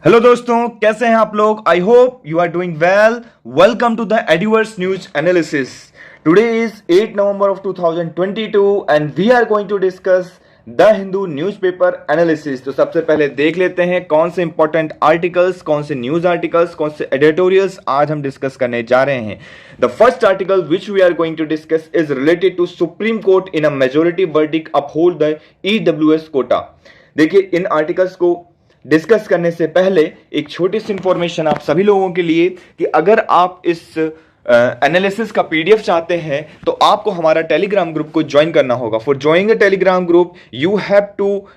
Hello दोस्तों, कैसे हैं आप लोग। I hope you are doing well. Welcome to the Edverse news analysis. Today is 8 November of 2022 and we are going to discuss the Hindu newspaper analysis. तो सबसे पहले देख लेते हैं कौन से इंपॉर्टेंट आर्टिकल्स, कौन से न्यूज आर्टिकल्स, कौन से एडिटोरियल्स आज हम डिस्कस करने जा रहे हैं। The first article which we are going to discuss is related to supreme court in a majority verdict uphold the EWS quota. देखिए, इन आर्टिकल्स को डिस्कस करने से पहले एक छोटी सी इंफॉर्मेशन आप सभी लोगों के लिए कि अगर आप इस एनालिसिस का पीडीएफ चाहते हैं तो आपको हमारा टेलीग्राम ग्रुप को ज्वाइन करना होगा। For joining the Telegram group you have to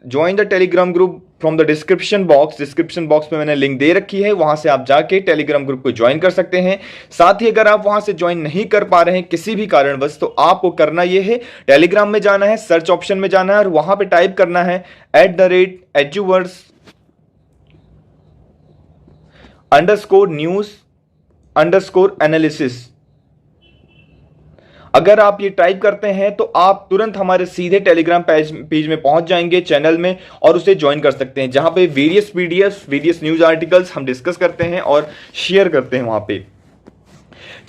join the Telegram group from the description box. Description box में मैंने लिंक दे रखी है, वहां से आप जाके टेलीग्राम ग्रुप को ज्वाइन कर सकते हैं। साथ ही अगर आप वहां से ज्वाइन नहीं कर पा रहे हैं किसी भी कारणवश, तो आपको करना यह है, टेलीग्राम में जाना है, सर्च ऑप्शन में जाना है और वहां पे टाइप करना है @eduvers_news_analysis। अगर आप ये टाइप करते हैं तो आप तुरंत हमारे सीधे टेलीग्राम पेज में पहुंच जाएंगे, चैनल में, और उसे ज्वाइन कर सकते हैं, जहां पे various PDF, various news articles हम डिस्कस करते हैं और शेयर करते हैं वहां पे।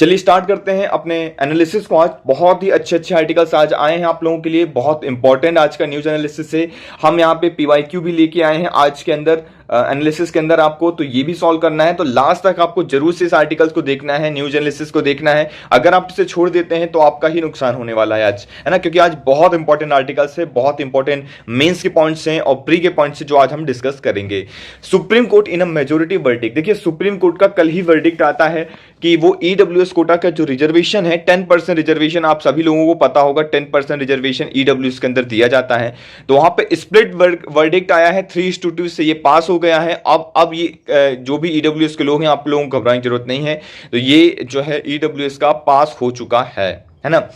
चलिए स्टार्ट करते हैं अपने एनालिसिस को। आज बहुत ही अच्छे अच्छे आर्टिकल्स आज आए हैं आप लोगों के लिए, बहुत इंपॉर्टेंट आज का न्यूज एनालिसिस है। हम यहाँ पे पीवाईक्यू भी लेके आए हैं आज के अंदर एनालिसिस के अंदर आपको, तो ये भी सॉल्व करना है। तो लास्ट तक आपको जरूर से इस आर्टिकल्स को देखना है, न्यूज एनालिसिस को देखना है। अगर आप इसे छोड़ देते हैं तो आपका ही नुकसान होने वाला है आज, है ना, क्योंकि आज बहुत इंपॉर्टेंट आर्टिकल्स है, बहुत इंपॉर्टेंट मेंस के पॉइंट्स हैं और प्री के पॉइंट्स हैं जो आज हम डिस्कस करेंगे। Supreme court in a majority verdict. देखिए, सुप्रीम कोर्ट का कल ही वर्डिक्ट आता है कि वो ईडब्ल्यूएस कोटा का जो रिजर्वेशन है, 10% रिजर्वेशन, आप सभी लोगों को पता होगा 10% रिजर्वेशन ईडब्ल्यूएस के अंदर दिया जाता है। तो वहां पे स्प्लिट वर्डिक्ट आया है, 3:2 से ये पास हो गया है। अब ये जो भी ईडब्ल्यूएस के लोग हैं, आप लोगों को घबराने की जरूरत नहीं है। तो ये जो है ईडब्ल्यूएस का पास हो चुका है ना।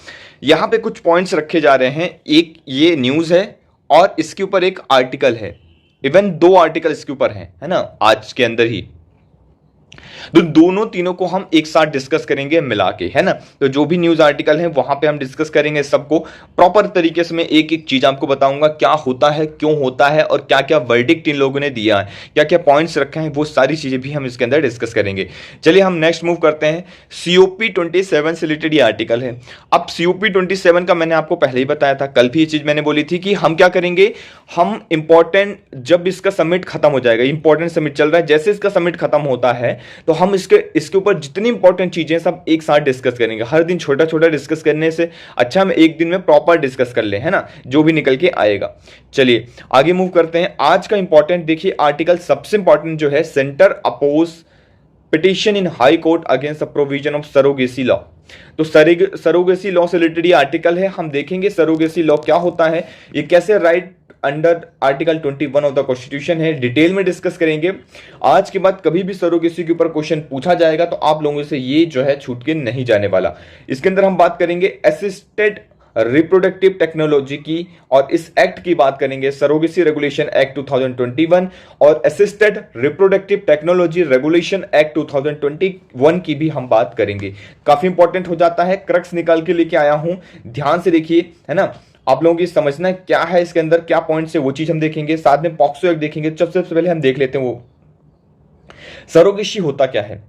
यहां पे कुछ पॉइंट्स रखे जा रहे हैं, एक ये न्यूज है और इसके ऊपर एक आर्टिकल है, इवन 2 आर्टिकल इसके ऊपर है ना, आज के अंदर ही। तो दोनों तीनों को हम एक साथ डिस्कस करेंगे मिला के, है ना। तो जो भी न्यूज आर्टिकल है वहां पे हम डिस्कस करेंगे सबको प्रॉपर तरीके से। मैं एक एक चीज आपको बताऊंगा, क्या होता है, क्यों होता है और क्या क्या वर्डिक्ट इन लोगों ने दिया है, क्या क्या पॉइंट्स रखे हैं, वो सारी चीजें भी हम इसके अंदर डिस्कस करेंगे। चलिए हम नेक्स्ट मूव करते हैं। सीओपी 27 से रिलेटेड ये आर्टिकल है। अब सीओपी 27 का मैंने आपको पहले ही बताया था, कल भी ये चीज मैंने बोली थी कि हम क्या करेंगे, हम इंपॉर्टेंट, जब इसका सबमिट खत्म हो जाएगा, इंपॉर्टेंट सबमिट चल रहा है, जैसे इसका सबमिट खत्म होता है तो हम इसके ऊपर जितनी इंपॉर्टेंट चीजें सब एक साथ डिस्कस करेंगे। हर दिन छोटा छोटा डिस्कस करने से अच्छा हम एक दिन में प्रॉपर डिस्कस कर ले, है ना, जो भी निकल के आएगा। चलिए आगे मूव करते हैं। आज का इंपॉर्टेंट देखिए आर्टिकल, सबसे इंपॉर्टेंट जो है, centre oppose petition in high court against the provision of surrogacy law. तो सरोगेसी लॉ से रिलेटेड ये आर्टिकल है। हम देखेंगे सरोगेसी लॉ क्या होता है, ये कैसे right under article 21 of the constitution है, डिटेल में डिस्कस करेंगे। आज के बाद कभी भी सरोगेसी के ऊपर क्वेश्चन पूछा जाएगा तो आप लोगों से ये जो है छूट के नहीं जाने वाला। इसके अंदर हम बात करेंगे असिस्टेड रिप्रोडक्टिव टेक्नोलॉजी की, और इस एक्ट की बात करेंगे, सरोगेसी रेगुलेशन एक्ट 2021 और assisted reproductive technology regulation act 2021 की भी हम बात करेंगे। काफी इंपॉर्टेंट हो जाता है, क्रक्स निकाल के लेके आया हूं, ध्यान से देखिए, है ना। आप लोगों की समझना है क्या है इसके अंदर, क्या पॉइंट्स है, वो चीज हम देखेंगे। साथ में पॉक्सो एक्ट देखेंगे। सबसे पहले हम देख लेते हैं वो सरोगेसी होता क्या है।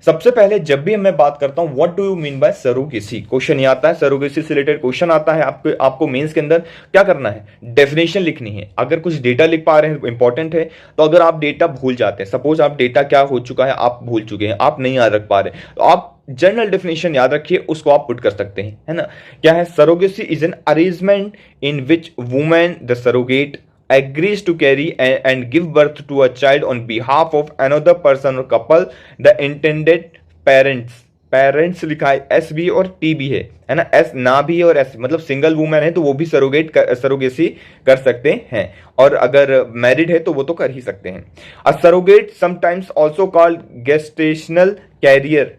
सबसे पहले जब भी मैं बात करता हूं what do you mean by surrogacy, question ये आता है, सरोगेसी से रिलेटेड क्वेश्चन आता है आपको मेंस के अंदर। क्या करना है, डेफिनेशन लिखनी है। अगर कुछ डेटा लिख पा रहे हैं इंपॉर्टेंट है, तो अगर आप डेटा भूल जाते हैं, सपोज आप डेटा क्या हो चुका है, आप भूल चुके हैं, आप नहीं याद रख पा रहे, तो आप जनरल डेफिनेशन याद रखिए, उसको आप पुट कर सकते हैं, है ना। क्या है, surrogacy is an arrangement in which women the surrogate agrees to carry and give birth to a child on behalf of another person or couple, the intended parents लिखा है, एस भी और टी भी है ना, एस ना भी है और एस, मतलब सिंगल वुमेन है तो वो भी सरोगेसी कर सकते हैं, और अगर मैरिड है तो वो तो कर ही सकते हैं। A surrogate sometimes also called gestational carrier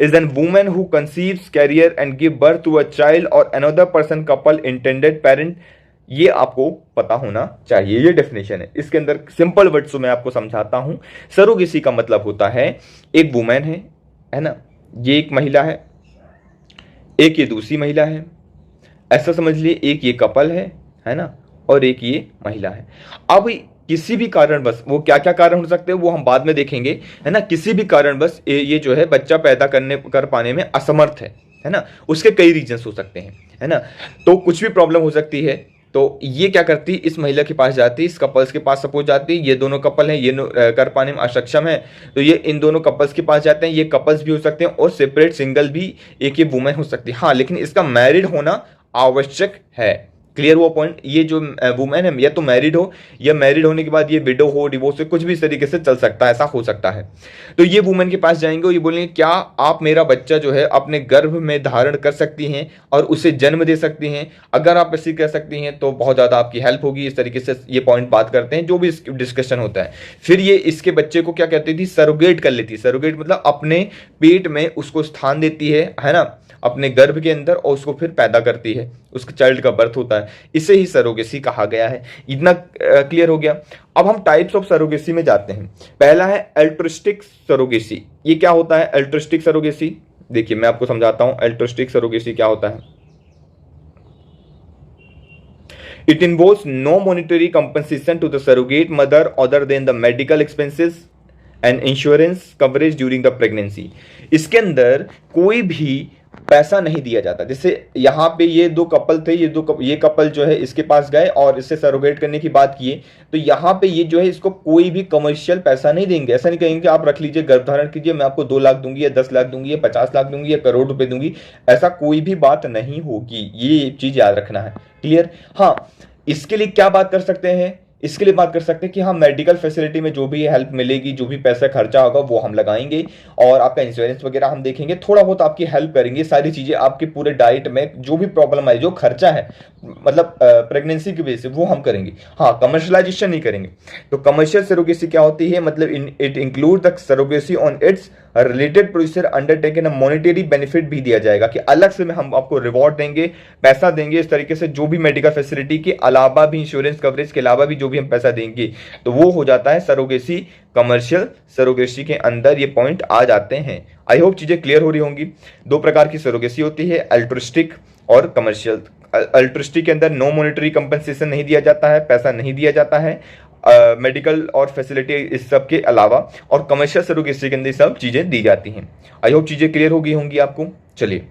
is an woman who conceives, carrier and give birth to a child or another person, couple, intended parent। ये आपको पता होना चाहिए, ये डेफिनेशन है। इसके अंदर सिंपल वर्ड्स में आपको समझाता हूं। सरोगेसी का मतलब होता है, एक वुमेन है ना, ये एक महिला एक ये दूसरी महिला है, ऐसा समझ लिए, एक ये कपल है ना, और एक ये महिला है। अब किसी भी कारणवश, वो क्या क्या कारण हो सकते हैं वो हम बाद में देखेंगे, है ना, किसी भी कारणवश ये जो है बच्चा पैदा कर पाने में असमर्थ है ना, उसके कई रीजंस हो सकते हैं, है ना, तो कुछ भी प्रॉब्लम हो सकती है। तो ये क्या करती, इस महिला के पास जाती, इस कपल्स के पास सपोज जाती, ये दोनों कपल हैं, ये कर पाने में अक्षम है, तो ये इन दोनों कपल्स के पास जाते हैं। ये कपल्स भी हो सकते हैं और सेपरेट सिंगल भी एक ये वुमेन हो सकती है, हाँ, लेकिन इसका मैरिड होना आवश्यक है। क्लियर हुआ पॉइंट। ये जो वुमेन है या तो मैरिड हो, या मैरिड होने के बाद ये विडो हो, डिवोर्स हो, कुछ भी इस तरीके से चल सकता है, ऐसा हो सकता है। तो ये वुमेन के पास जाएंगे और ये बोलेंगे क्या आप मेरा बच्चा जो है अपने गर्भ में धारण कर सकती हैं और उसे जन्म दे सकती हैं? अगर आप ऐसी कर सकती हैं तो बहुत ज़्यादा आपकी हेल्प होगी। इस तरीके से ये पॉइंट बात करते हैं, जो भी डिस्कशन होता है। फिर ये इसके बच्चे को क्या कहती थी, सरोगेट कर लेती है। सरोगेट मतलब अपने पेट में उसको स्थान देती है ना, अपने गर्भ के अंदर, और उसको फिर पैदा करती है, उसके चाइल्ड का बर्थ होता है। इसे ही सरोगेसी कहा गया है। इतना क्लियर हो गया। अब हम टाइप्स ऑफ सरोगेसी में जाते हैं। पहला है अल्ट्रुस्टिक सरोगेसी। ये क्या होता है अल्ट्रुस्टिक सरोगेसी? देखिए मैं आपको समझाता हूं अल्ट्रुस्टिक सरोगेसी क्या होता है। It involves no monetary compensation to the surrogate mother other than the medical expenses and insurance coverage during the pregnancy. इसके अंदर कोई भी पैसा नहीं दिया जाता। जैसे यहाँ पे ये दो कपल थे, ये कपल जो है इसके पास गए और इससे सरोगेट करने की बात किए, तो यहाँ पे ये जो है इसको कोई भी कमर्शियल पैसा नहीं देंगे। ऐसा नहीं कहेंगे कि आप रख लीजिए, गर्भधारण कीजिए, मैं आपको 2 लाख दूंगी या 10 लाख दूंगी या 50 लाख दूंगी या करोड़ रुपए दूंगी, ऐसा कोई भी बात नहीं होगी। ये चीज याद रखना है। क्लियर? हाँ, इसके लिए क्या बात कर सकते हैं? इसके लिए बात कर सकते हैं कि हाँ, मेडिकल फैसिलिटी में जो भी हेल्प मिलेगी, जो भी पैसा खर्चा होगा वो हम लगाएंगे, और आपका इंश्योरेंस वगैरह हम देखेंगे, थोड़ा बहुत आपकी हेल्प करेंगे। सारी चीजें आपके पूरे डाइट में जो भी प्रॉब्लम आए, जो खर्चा है मतलब प्रेगनेंसी की वजह से, वो हम करेंगे। हाँ, कमर्शलाइजेशन नहीं करेंगे। तो कमर्शियल सरोगेसी क्या होती है? मतलब it include the surrogacy on it's related producer undertaken a monetary benefit भी दिया जाएगा, कि अलग से हम आपको रिवॉर्ड देंगे, पैसा देंगे, इस तरीके से जो भी मेडिकल फैसिलिटी के अलावा भी, इंश्योरेंस कवरेज के अलावा भी जो भी हम पैसा देंगे, तो वो हो जाता है सरोगेसी। कमर्शियल सरोगेसी के अंदर ये पॉइंट आ जाते हैं। आई होप चीजें क्लियर हो रही होंगी। 2 प्रकार की सरोगेसी होती है, अल्ट्रुस्टिक और कमर्शियल। अल्ट्रुस्टिक के अंदर नो मॉनेटरी कंपनसेशन नहीं दिया जाता है, पैसा नहीं दिया जाता है मेडिकल और फैसिलिटी इस सब के अलावा, और कमर्शियल सरोगेसी के अंदर सब चीजें दी जाती हैं। आई होप चीजें क्लियर हो गई होंगी आपको। चलिए,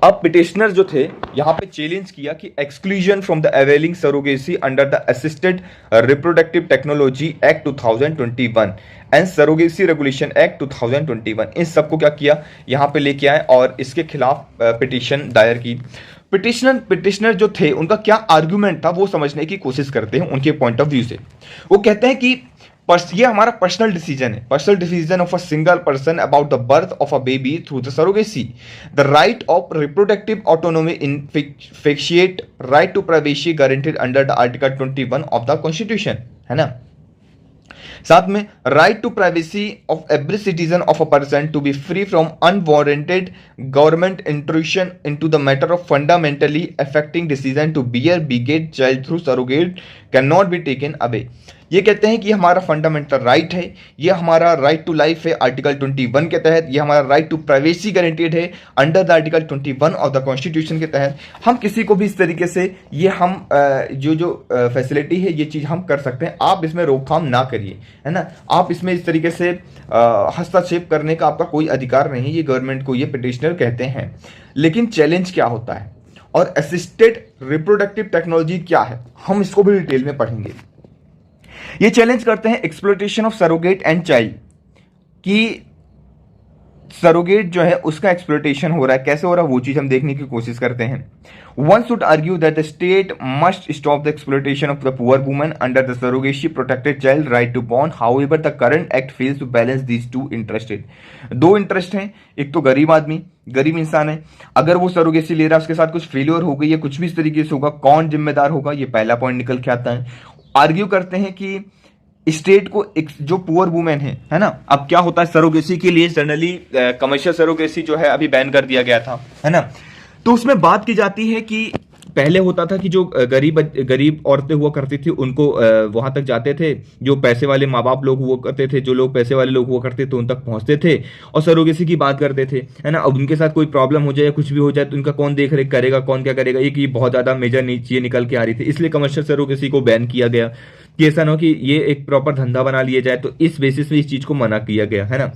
अब पिटिशनर जो थे यहां पे चैलेंज किया कि exclusion from the availing surrogacy under the assisted reproductive technology act 2021 and surrogacy regulation act 2021, इन सबको क्या किया, यहां पे लेके आए और इसके खिलाफ पिटिशन दायर की। पिटिशनर जो थे उनका क्या आर्गुमेंट था वो समझने की कोशिश करते हैं उनके पॉइंट ऑफ व्यू से। वो कहते हैं कि ये हमारा पर्सनल डिसीजन है, personal decision of a single person about the birth of a baby through the surrogacy. The right of reproductive autonomy in facet right to privacy guaranteed under the article 21 of the constitution, है ना। साथ में right to privacy of every citizen of a person to be free from unwarranted government intrusion into the matter of fundamentally affecting decision to bear beget child through surrogate can not be taken away. ये कहते हैं कि हमारा fundamental right है, ये हमारा right to life है article 21 के तहत, ये हमारा राइट टू प्राइवेसी गारंटीड है under the article 21 of the constitution के तहत। हम किसी को भी इस तरीके से ये हम जो फैसिलिटी है ये चीज़ हम कर सकते हैं, आप इसमें रोकथाम ना करिए, है ना। आप इसमें इस तरीके से हस्तक्षेप करने का आपका कोई अधिकार नहीं, ये गवर्नमेंट को ये पिटिशनर कहते हैं। लेकिन चैलेंज क्या होता है और असिस्टेड रिप्रोडक्टिव टेक्नोलॉजी क्या है, हम इसको भी डिटेल में पढ़ेंगे। ये चैलेंज करते हैं exploitation of surrogate and child, कि सरोगेट जो है उसका एक्सप्लॉयटेशन हो रहा है, कैसे हो रहा है वो चीज हम देखने की कोशिश करते हैं। One should argue that the state must stop the exploitation of the poor woman under the surrogacy protected child right to born. However the current act fails to balance these two interested. 2 interest हैं, एक तो गरीब आदमी, गरीब इंसान है, अगर वो सरोगेसी ले रहा है उसके साथ कुछ फेलियर हो गई या कुछ भी इस तरीके से होगा, कौन जिम्मेदार होगा, ये पहला पॉइंट निकल के आता है। आर्ग्यू करते हैं कि स्टेट को एक जो पुअर वुमेन है ना, अब क्या होता है सरोगेसी के लिए जनरली कमर्शियल सरोगेसी जो है अभी बैन कर दिया गया था, है ना। तो उसमें बात की जाती है कि पहले होता था कि जो गरीब औरतें हुआ करती थी उनको वहां तक जाते थे, जो पैसे वाले माँ बाप लोग हुआ करते थे, जो लोग पैसे वाले लोग हुआ करते थे उन तक पहुंचते थे और सरोगेसी की बात करते थे, है ना। अब उनके साथ कोई प्रॉब्लम हो जाए या कुछ भी हो जाए तो उनका कौन देख रेख करेगा, कौन क्या करेगा, ये बहुत ज्यादा मेजर चीजें निकल के आ रही थी, इसलिए कमर्शियल सरोगेसी को बैन किया गया। कि ऐसा ना हो कि ये एक प्रॉपर धंधा बना लिया जाए, तो इस बेसिस पे इस चीज को मना किया गया है ना।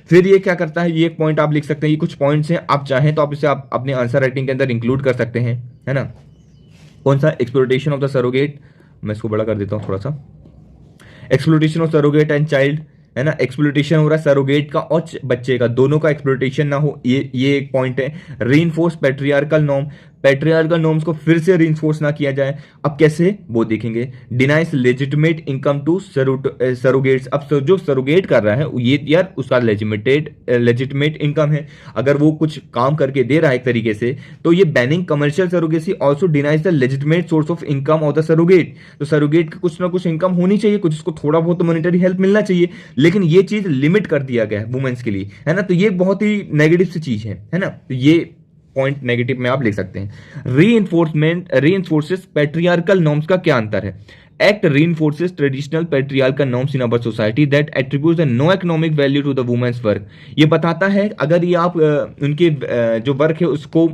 फिर ये क्या करता है, ये एक पॉइंट आप लिख सकते हैं, ये कुछ पॉइंट्स हैं, आप चाहें तो आप इसे आप अपने आंसर राइटिंग के अंदर इंक्लूड कर सकते हैं, है ना। कौन सा, एक्सप्लोइटेशन ऑफ द सरोगेट, मैं इसको बड़ा कर देता हूँ थोड़ा सा, exploitation of surrogate and child, है ना। एक्सप्लोइटेशन हो रहा है सरोगेट का और बच्चे का, दोनों का एक्सप्लोइटेशन ना हो, ये एक पॉइंट है। Reinforce patriarchal norm, patriarchal norms को फिर से रीइंफोर्स ना किया जाए। अब कैसे वो देखेंगे। डिनाइस लेजिटिमेट इनकम टू सरोगेट्स, अब जो सरोगेट कर रहा है ये यार उसका लेजिटिमेट इनकम है, अगर वो कुछ काम करके दे रहा है एक तरीके से, तो ये banning commercial surrogacy also denies the legitimate source of income of the surrogate. तो सरोगेट की कुछ ना कुछ इनकम होनी चाहिए, कुछ उसको थोड़ा बहुत मॉनेटरी हेल्प मिलना चाहिए, लेकिन ये चीज लिमिट कर दिया गया है वुमेन्स के लिए, है ना। तो ये बहुत ही नेगेटिव सी चीज है ना। तो ये पॉइंट नेगेटिव में आप लिख सकते हैं। रीइंफोर्सेस पेट्रियार्कल नॉर्म्स का क्या अंतर है। Act reinforces traditional patriarchal norms in our society that attributes no economic value to the women's work. ये बताता है अगर ये आप उनके जो वर्क है उसको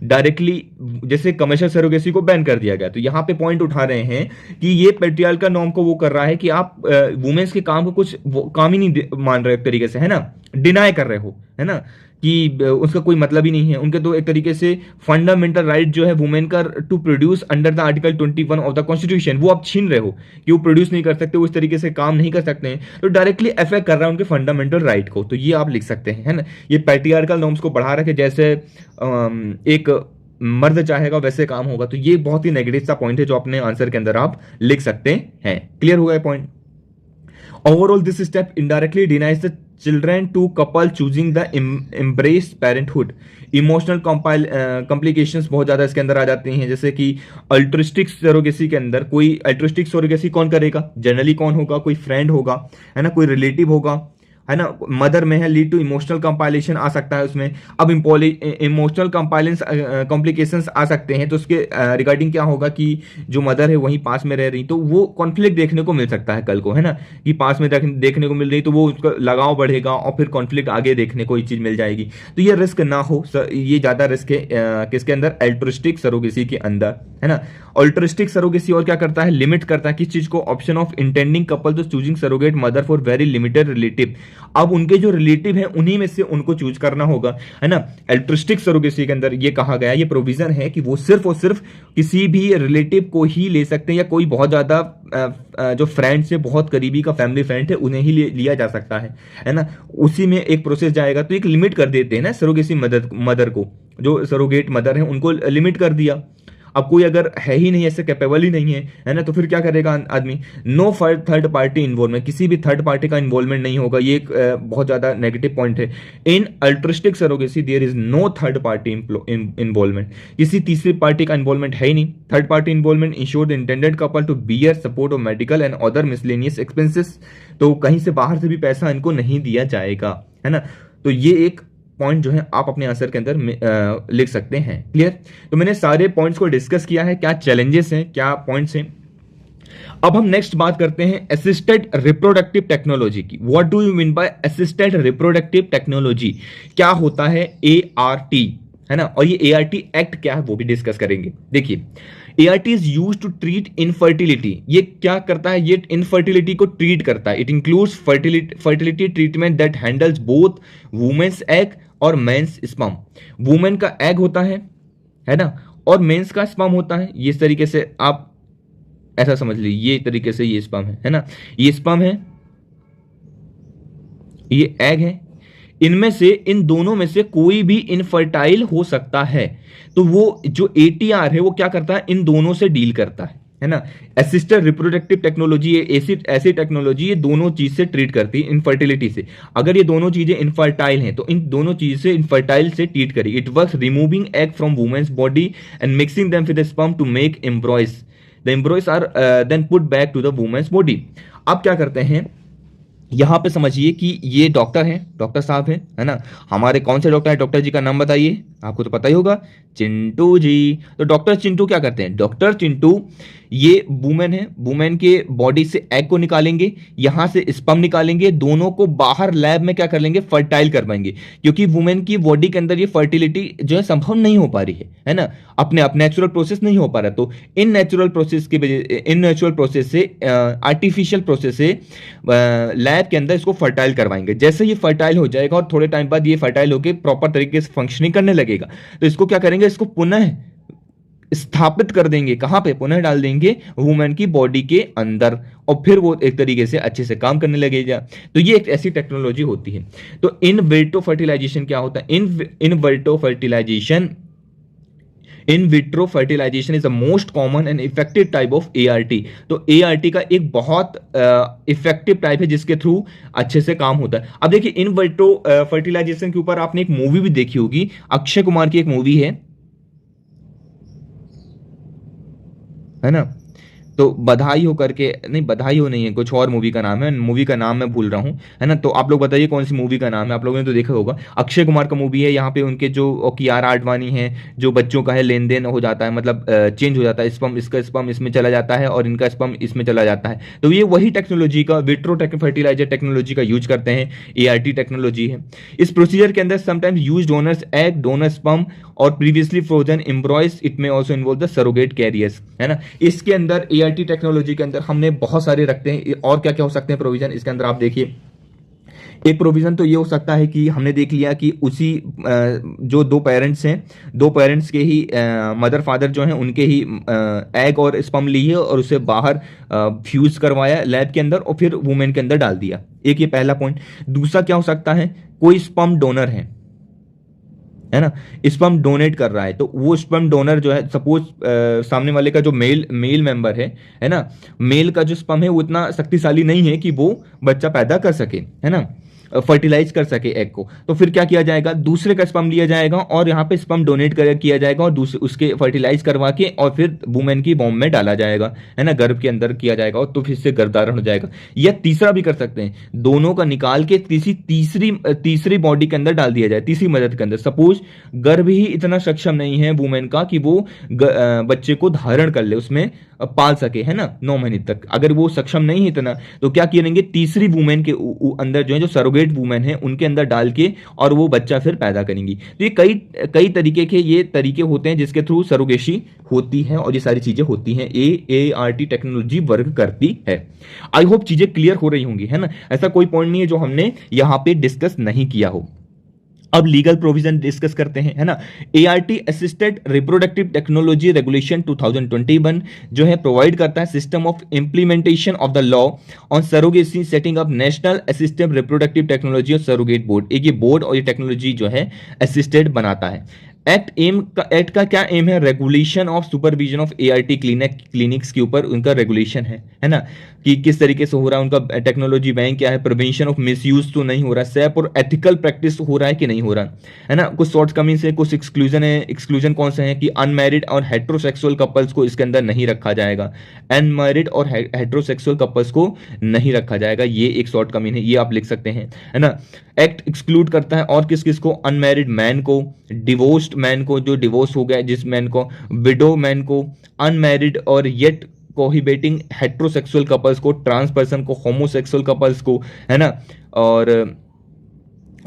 डायरेक्टली, जैसे कमर्शियल सरोगेसी को बैन कर दिया गया, तो यहाँ पे पॉइंट उठा रहे हैं कि ये पेट्रियार्कल नॉर्म को वो कर रहा है कि आप वुमेन्स के काम को कुछ काम ही नहीं मान रहे एक तरीके से, है ना, डिनाई कर रहे हो, है ना, कि उसका कोई मतलब ही नहीं है। उनके तो एक तरीके से फंडामेंटल राइट जो है वुमेन का to produce under the article 21 of the constitution, वो आप छीन रहे हो कि वो प्रोड्यूस नहीं कर सकते, वो इस तरीके से काम नहीं कर सकते हैं, तो डायरेक्टली अफेक्ट कर रहा है उनके फंडामेंटल राइट को। तो ये आप लिख सकते हैं, है ना। ये पैट्रियार्कल नॉर्म्स को बढ़ा रखे, जैसे एक मर्द चाहेगा वैसे काम होगा। तो ये बहुत ही नेगेटिव सा पॉइंट है जो अपने आंसर के अंदर आप लिख सकते हैं। क्लियर हुआ है point. Overall this step indirectly denies the children to couple choosing the embrace parenthood. Emotional complications बहुत ज्यादा इसके अंदर आ जाती हैं, जैसे कि अल्ट्रिस्टिक सरोगेसी के अंदर, कोई अल्ट्रिस्टिक सरोगेसी कौन करेगा, जनरली कौन होगा, कोई फ्रेंड होगा, है ना, कोई रिलेटिव होगा, है ना। मदर में है, लीड टू इमोशनल कंपाइलेशन आ सकता है उसमें। अब इमोशनल कॉम्प्लिकेशंस आ सकते हैं, तो उसके रिगार्डिंग क्या होगा कि जो मदर है वहीं पास में रह रही, तो वो कॉन्फ्लिक्ट देखने को मिल सकता है कल को, है ना, कि पास में देखने को मिल रही, तो वो उसका लगाव बढ़ेगा और फिर कॉन्फ्लिक्ट आगे देखने को ये चीज मिल जाएगी। तो ये रिस्क ना हो, ये ज्यादा रिस्क है किसके अंदर, अल्ट्रिस्टिक सरोगेसी के अंदर, है ना। अल्ट्रिस्टिक सरोगेसी और क्या करता है, लिमिट करता है किस चीज को, ऑप्शन ऑफ इंटेंडिंग कपल तो choosing surrogate mother for very limited relative. अब उनके जो रिलेटिव हैं उन्हीं में से उनको चूज करना होगा, है ना। अल्ट्रिस्टिक सरोगेसी के अंदर ये कहा गया, ये प्रोविजन है कि वो सिर्फ और सिर्फ किसी भी रिलेटिव को ही ले सकते हैं, या कोई बहुत ज्यादा जो फ्रेंड्स है, बहुत करीबी का फैमिली फ्रेंड है, उन्हें ही लिया जा सकता है ना। उसी में एक प्रोसेस जाएगा, तो एक लिमिट कर देते हैं ना सरोगेसी मदर को, जो सरोगेट मदर है उनको लिमिट कर दिया। अब कोई अगर है ही नहीं, ऐसे कैपेबल ही नहीं है ना, तो फिर क्या करेगा आदमी। नो थर्ड पार्टी इन्वॉल्वमेंट, किसी भी थर्ड पार्टी का इन्वॉल्वमेंट नहीं होगा, ये एक बहुत ज्यादा नेगेटिव पॉइंट है। In altruistic surrogacy there is no third party involvement, किसी तीसरी पार्टी का इन्वॉल्वमेंट है ही नहीं। Third party involvement ensure the intended couple to bear support of medical and other miscellaneous expenses, तो कहीं से बाहर से भी पैसा इनको नहीं दिया जाएगा, है ना। तो ये एक पॉइंट जो है आप अपने आंसर के अंदर लिख सकते हैं। क्लियर। तो मैंने सारे पॉइंट्स को डिस्कस किया है, क्या चैलेंजेस हैं, क्या पॉइंट्स हैं। अब हम नेक्स्ट बात करते हैं असिस्टेड रिप्रोडक्टिव टेक्नोलॉजी की। What do you mean by assisted reproductive technology, क्या होता है ART, है ना, और ये ART एक्ट क्या है वो भी डिस्कस करेंगे। देखिए, ART is use to treat infertility, ये क्या करता है, ये इनफर्टिलिटी को ट्रीट करता है। It includes fertility treatment that handles both women's egg और मेंस स्पर्म। वुमेन का एग होता है ना, और मेंस का स्पर्म होता है। ये इस तरीके से आप ऐसा समझ लीजिए, ये तरीके से ये स्पर्म है ना, ये स्पर्म है, ये एग है। इनमें से, इन दोनों में से कोई भी इनफर्टाइल हो सकता है, तो वो जो ATR है वो क्या करता है, इन दोनों से डील करता है ना। असिस्टेड रिप्रोडक्टिव टेक्नोलॉजी ऐसी टेक्नोलॉजी ये दोनों चीज से ट्रीट करती है, इनफर्टिलिटी से। अगर ये दोनों चीजें इनफर्टाइल हैं तो इन दोनों चीज से इनफर्टाइल से ट्रीट करेगी। It works removing egg from women's body and mixing them with sperm to make embryos. The embryos are then put back to the women's body. अब क्या करते हैं, यहाँ पे समझिए कि ये डॉक्टर हैं, डॉक्टर साहब हैं, है ना। हमारे कौन से डॉक्टर हैं, डॉक्टर जी का नाम बताइए, आपको तो पता ही होगा, चिंटू जी। तो डॉक्टर चिंटू क्या करते हैं, डॉक्टर चिंटू ये वुमेन है, वुमेन के बॉडी से एग को निकालेंगे, यहां से स्पर्म निकालेंगे, दोनों को बाहर लैब में क्या कर लेंगे, फर्टाइल कर पाएंगे, क्योंकि वुमेन की बॉडी के अंदर ये फर्टिलिटी जो है संभव नहीं हो पा रही है ना, अपने आप नेचुरल प्रोसेस नहीं हो पा रहा। तो इन नेचुरल प्रोसेस की वजह, इन नेचुरल प्रोसेस से, आर्टिफिशियल प्रोसेस से लैब के अंदर इसको फर्टाइल करवाएंगे। जैसे ये फर्टाइल हो जाएगा और थोड़े टाइम बाद ये फर्टाइल होकर प्रॉपर तरीके से फंक्शनिंग करने लगेगा, तो इसको क्या करेंगे, इसको पुनः स्थापित कर देंगे, कहां पे, पुनः डाल देंगे वुमेन की बॉडी के अंदर, और फिर वो एक तरीके से अच्छे से काम करने लगेगा। तो ये एक ऐसी टेक्नोलॉजी होती है। तो इन विट्रो फर्टिलाइजेशन क्या होता है, in vitro fertilization, in vitro fertilization is the most common and effective type of ART. तो एआरटी का एक बहुत इफेक्टिव टाइप है जिसके थ्रू अच्छे से काम होता है। अब देखिए इन विट्रो फर्टिलाइजेशन के ऊपर आपने एक मूवी भी देखी होगी, अक्षय कुमार की एक मूवी है ना। तो बधाई हो करके, नहीं बधाई हो नहीं है, कुछ और मूवी का नाम है, मूवी का नाम मैं भूल रहा हूँ, है ना। तो आप लोग बताइए कौन सी मूवी का नाम है, आप लोगों ने तो देखा होगा, अक्षय कुमार का मूवी है। यहाँ पे उनके जो कियारा आडवाणी है, जो बच्चों का है लेन देन हो जाता है, मतलब चेंज हो जाता है, स्पर्म, इसका स्पर्म इसमें चला जाता है और इनका स्पर्म इसमें चला जाता है। तो ये वही टेक्नोलॉजी का, विट्रो फर्टिलाइजर टेक्नोलॉजी का यूज करते हैं, एआरटी टेक्नोलॉजी है। इस प्रोसीजर के अंदर sometimes use donors egg, donor sperm और प्रीवियसली फ्रोजन एम्ब्रॉयज, इट में also involve the surrogate carriers, है ना। इसके अंदर एआरटी टेक्नोलॉजी के अंदर हमने बहुत सारे रखते हैं, और क्या क्या हो सकते हैं प्रोविजन इसके अंदर, आप देखिए। एक प्रोविजन तो ये हो सकता है कि हमने देख लिया कि उसी जो दो पेरेंट्स हैं, दो पेरेंट्स के ही मदर फादर जो हैं उनके ही एग और स्पर्म लिए और उसे बाहर फ्यूज करवाया लैब के अंदर और फिर वुमेन के अंदर डाल दिया। एक ये पहला पॉइंट। दूसरा क्या हो सकता है, कोई स्पर्म डोनर है ना, स्पर्म डोनेट कर रहा है, तो वो स्पर्म डोनर जो है, सपोज सामने वाले का जो मेल मेंबर है ना, मेल का जो स्पर्म है वो इतना शक्तिशाली नहीं है कि वो बच्चा पैदा कर सके, है ना, फर्टिलाइज कर सके एग को। तो फिर क्या किया जाएगा, दूसरे का स्पर्म लिया जाएगा और यहाँ पे स्पर्म डोनेट किया जाएगा और दूसरे उसके फर्टिलाइज करवा के और फिर वुमेन की बॉम्ब में डाला जाएगा, है ना, गर्भ के अंदर किया जाएगा और तो फिर से गर्भधारण हो जाएगा। या तीसरा भी कर सकते हैं, दोनों का निकाल के किसी तीसरी बॉडी के अंदर डाल दिया जाए, तीसरी मदद के अंदर। सपोज गर्भ ही इतना सक्षम नहीं है वुमेन का कि वो बच्चे को धारण कर ले, उसमें पाल सके, है ना, 9 महीने तक, अगर वो सक्षम नहीं है इतना, तो क्या करेंगे, तीसरी वुमेन के अंदर जो है, जो सरोगेट वुमेन है उनके अंदर डाल के और वो बच्चा फिर पैदा करेंगी। तो ये कई तरीके के ये तरीके होते हैं जिसके थ्रू सरोगेशी होती है और ये सारी चीजें होती हैं, एआरटी टेक्नोलॉजी वर्क करती है। आई होप चीजें क्लियर हो रही होंगी, है ना। ऐसा कोई पॉइंट नहीं है जो हमने यहां पे डिस्कस नहीं किया हो। अब लीगल प्रोविजन डिस्कस करते हैं, है ना। ART assisted reproductive technology regulation 2021 जो है प्रोवाइड करता है system of implementation of the law on surrogacy, setting up national assisted reproductive technology और सरोगेट बोर्ड। एक ये बोर्ड और ये टेक्नोलॉजी जो है असिस्टेड बनाता है। एक्ट का क्या एम है, regulation of supervision of ART clinics के ऊपर उनका रेगुलेशन है ना, कि किस तरीके से हो रहा है उनका टेक्नोलॉजी बैंक क्या है, प्रिवेंशन ऑफ मिसयूज तो नहीं हो रहा, सेफ और एथिकल प्रैक्टिस हो रहा है कि नहीं हो रहा, है ना। कुछ शॉर्ट कमीज है, कुछ एक्सक्लूजन है। एक्सक्लूजन कौन से हैं कि अनमैरिड और हेट्रोसेक्सुअल कपल्स को इसके अंदर नहीं रखा जाएगा, अनमैरिड और हेट्रोसेक्सुअल कपल्स को नहीं रखा जाएगा, ये एक शॉर्ट कमी है, ये आप लिख सकते हैं, है ना। एक्ट एक्सक्लूड करता है और किस किस को, अनमैरिड मैन को, डिवोर्स्ड मैन को जो डिवोर्स हो गया जिस मैन को, विडो मैन को, अनमैरिड और येट कोहिबेटिंग हेट्रोसेक्सुअल कपल्स को, ट्रांस पर्सन को, होमोसेक्सुअल कपल्स को, है ना, और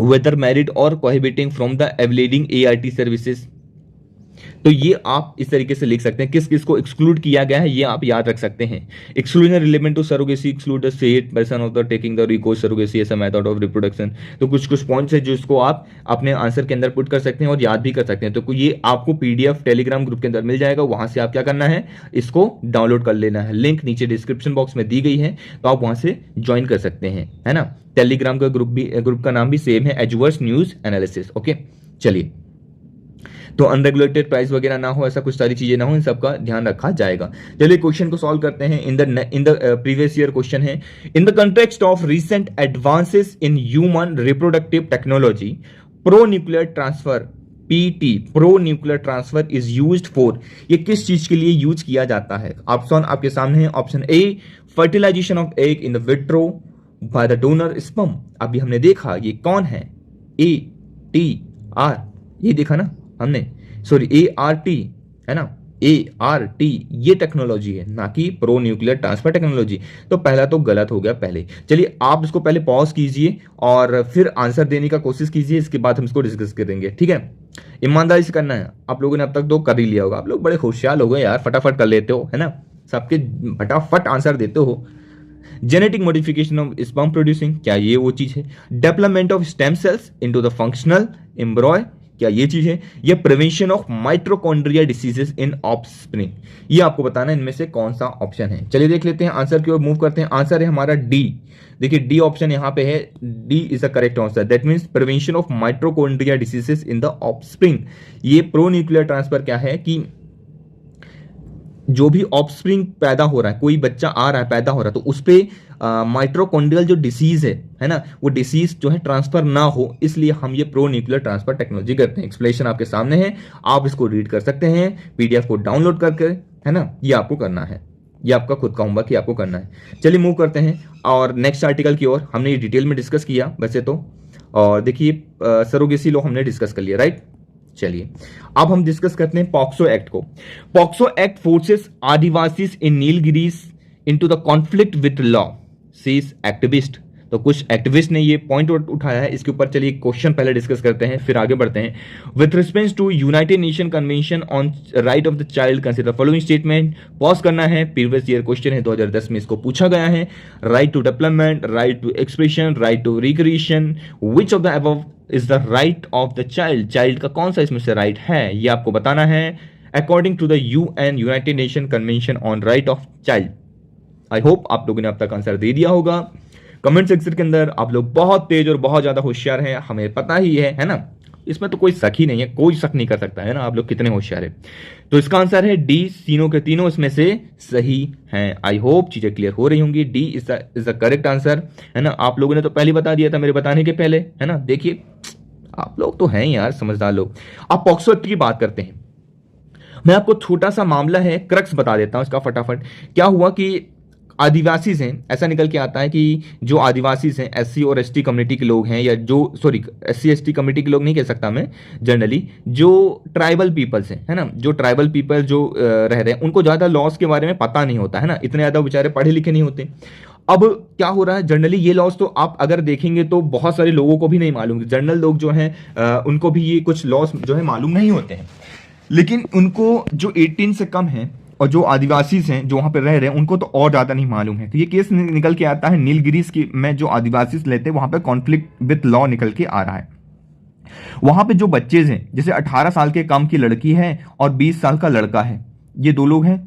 वेदर मैरिड और कोहिबेटिंग फ्रॉम द अवेलेबिंग एआरटी सर्विसेज। तो ये आप इस तरीके से लिख सकते हैं, किस किस को एक्सक्लूड किया गया है ये आप याद रख सकते हैं। Exclusion relevant to surrogacy, exclude the state person of the taking the recourse surrogacy as a method of reproduction. तो कुछ कुछ पॉइंट्स है जिसको आप अपने आंसर के अंदर पुट कर सकते हैं और याद भी कर सकते हैं। तो ये आपको पीडीएफ टेलीग्राम ग्रुप के अंदर मिल जाएगा, वहां से आप क्या करना है, इसको डाउनलोड कर लेना है। लिंक नीचे डिस्क्रिप्शन बॉक्स में दी गई है, तो आप वहां से ज्वाइन कर सकते हैं, है ना। टेलीग्राम का ग्रुप का नाम भी सेम है, एजुवर्स न्यूज एनालिसिस। ओके, चलिए। तो अनरेगुलेटेड प्राइस वगैरह ना हो, ऐसा कुछ सारी चीजें ना हो, इन सब का ध्यान रखा जाएगा। चलिए क्वेश्चन को सॉल्व करते हैं। In the previous year question है, in the context of recent advances in human reproductive technology, pro nuclear transfer PT, pro nuclear transfer is used for, ये किस चीज के लिए यूज किया जाता है? ऑप्शन आपके सामने है। Option A, fertilization of egg in the vitro, by the donor sperm. अभी हमने देखा ये कौन है, ATR, ये देखा ना हमने, सॉरी ART है ना, ART ये टेक्नोलॉजी है, ना कि प्रो न्यूक्लियर ट्रांसफर टेक्नोलॉजी। तो पहला तो गलत हो गया पहले। चलिए आप इसको पहले पॉज कीजिए और फिर आंसर देने का कोशिश कीजिए, इसके बाद हम इसको डिस्कस करेंगे, ठीक है। ईमानदारी से करना है। आप लोगों ने अब तक तो कर ही लिया होगा, आप लोग बड़े होशियार हो गए यार, फटाफट कर लेते हो है ना, सबके फटाफट आंसर देते हो। Genetic modification of sperm producing, क्या ये वो चीज है? Development of stem cells into the functional एम्ब्रॉय, क्या ये चीज है? ये prevention of mitochondria diseases in offspring, ये आपको बताना है इनमें से कौन सा ऑप्शन है। चलिए देख लेते हैं, आंसर की ओर मूव करते हैं। आंसर है हमारा डी। देखिए डी ऑप्शन यहां पे है, D is the correct answer. That means prevention of mitochondria diseases in the offspring. ये प्रो न्यूक्लियर ट्रांसफर क्या है कि जो भी ऑफस्प्रिंग पैदा हो रहा है, कोई बच्चा आ रहा है, पैदा हो रहा है, तो उस पर माइट्रोकॉन्ड्रियल जो डिसीज है ना, वो डिसीज जो है ट्रांसफर ना हो, इसलिए हम ये प्रो न्यूक्लियर ट्रांसफर टेक्नोलॉजी करते हैं। एक्सप्लेनेशन आपके सामने है, आप इसको रीड कर सकते हैं, PDF को डाउनलोड करके, है ना, ये आपको करना है, ये आपका खुद का होमवर्क, ये आपको करना है। चलिए मूव करते हैं और नेक्स्ट आर्टिकल की ओर। हमने ये डिटेल में डिस्कस किया वैसे तो, और देखिए सरोगेसी लॉ हमने डिस्कस कर लिया, राइट। चलिए अब हम डिस्कस करते हैं पॉक्सो एक्ट को। POCSO act forces Adivasi in Nilgiris into the conflict with law, says activist. तो कुछ एक्टिविस्ट ने ये पॉइंट उठाया है, इसके ऊपर चलिए क्वेश्चन पहले डिस्कस करते हैं, फिर आगे बढ़ते हैं। With respect to United Nation convention on right of the child consider following statement. Pause करना है, प्रीवियस ईयर क्वेश्चन है, 2010 में इसको पूछा गया है। Right to development, right to expression, right to recreation, which of the above is the right of the child. Child का कौन सा इसमें से राइट है, ये आपको बताना है according to the UN United Nation convention on right of child. I hope आप लोगों ने अब तक आंसर दे दिया होगा। कमेंट सेक्शन के अंदर आप लोग बहुत तेज और बहुत ज्यादा होशियार हैं, हमें पता ही है ना, इसमें तो कोई शक ही नहीं है, कोई शक नहीं कर सकता है ना आप लोग कितने होशियार हैं। तो इसका आंसर है डी, तीनों के तीनों इसमें से सही हैं। आई होप चीजें क्लियर हो रही होंगी, D is the correct answer, है ना। आप लोगों ने तो पहले बता दिया था मेरे बताने के पहले, है ना। देखिए आप लोग तो हैं यार समझदार लोग। आप पॉक्सो एक्ट की बात करते हैं, मैं आपको छोटा सा मामला है क्रक्स बता देता हूं इसका फटाफट। क्या हुआ कि आदिवासी हैं, ऐसा निकल के आता है कि जो आदिवासी हैं, SC और ST कम्युनिटी के लोग हैं, या जो सॉरी SC ST कम्युनिटी के लोग नहीं कह सकता मैं, जनरली जो ट्राइबल पीपल्स हैं, है ना, जो ट्राइबल पीपल जो रह रहे हैं, उनको ज़्यादा लॉस के बारे में पता नहीं होता है ना, इतने ज़्यादा बेचारे पढ़े लिखे नहीं होते। अब क्या हो रहा है, जनरली ये लॉस तो आप अगर देखेंगे तो बहुत सारे लोगों को भी नहीं मालूम, जनरल लोग जो हैं उनको भी ये कुछ लॉस जो है मालूम नहीं होते हैं, लेकिन उनको जो 18 से कम है और जो आदिवासी हैं जो वहाँ पे रह रहे हैं उनको तो और ज़्यादा नहीं मालूम है। तो ये केस निकल के आता है नीलगिरीज की में, जो आदिवासी लेते हैं वहाँ पे कॉन्फ्लिक्ट विद लॉ निकल के आ रहा है। वहाँ पे जो बच्चे हैं, जैसे 18 साल के कम की लड़की है और 20 साल का लड़का है, ये दो लोग हैं।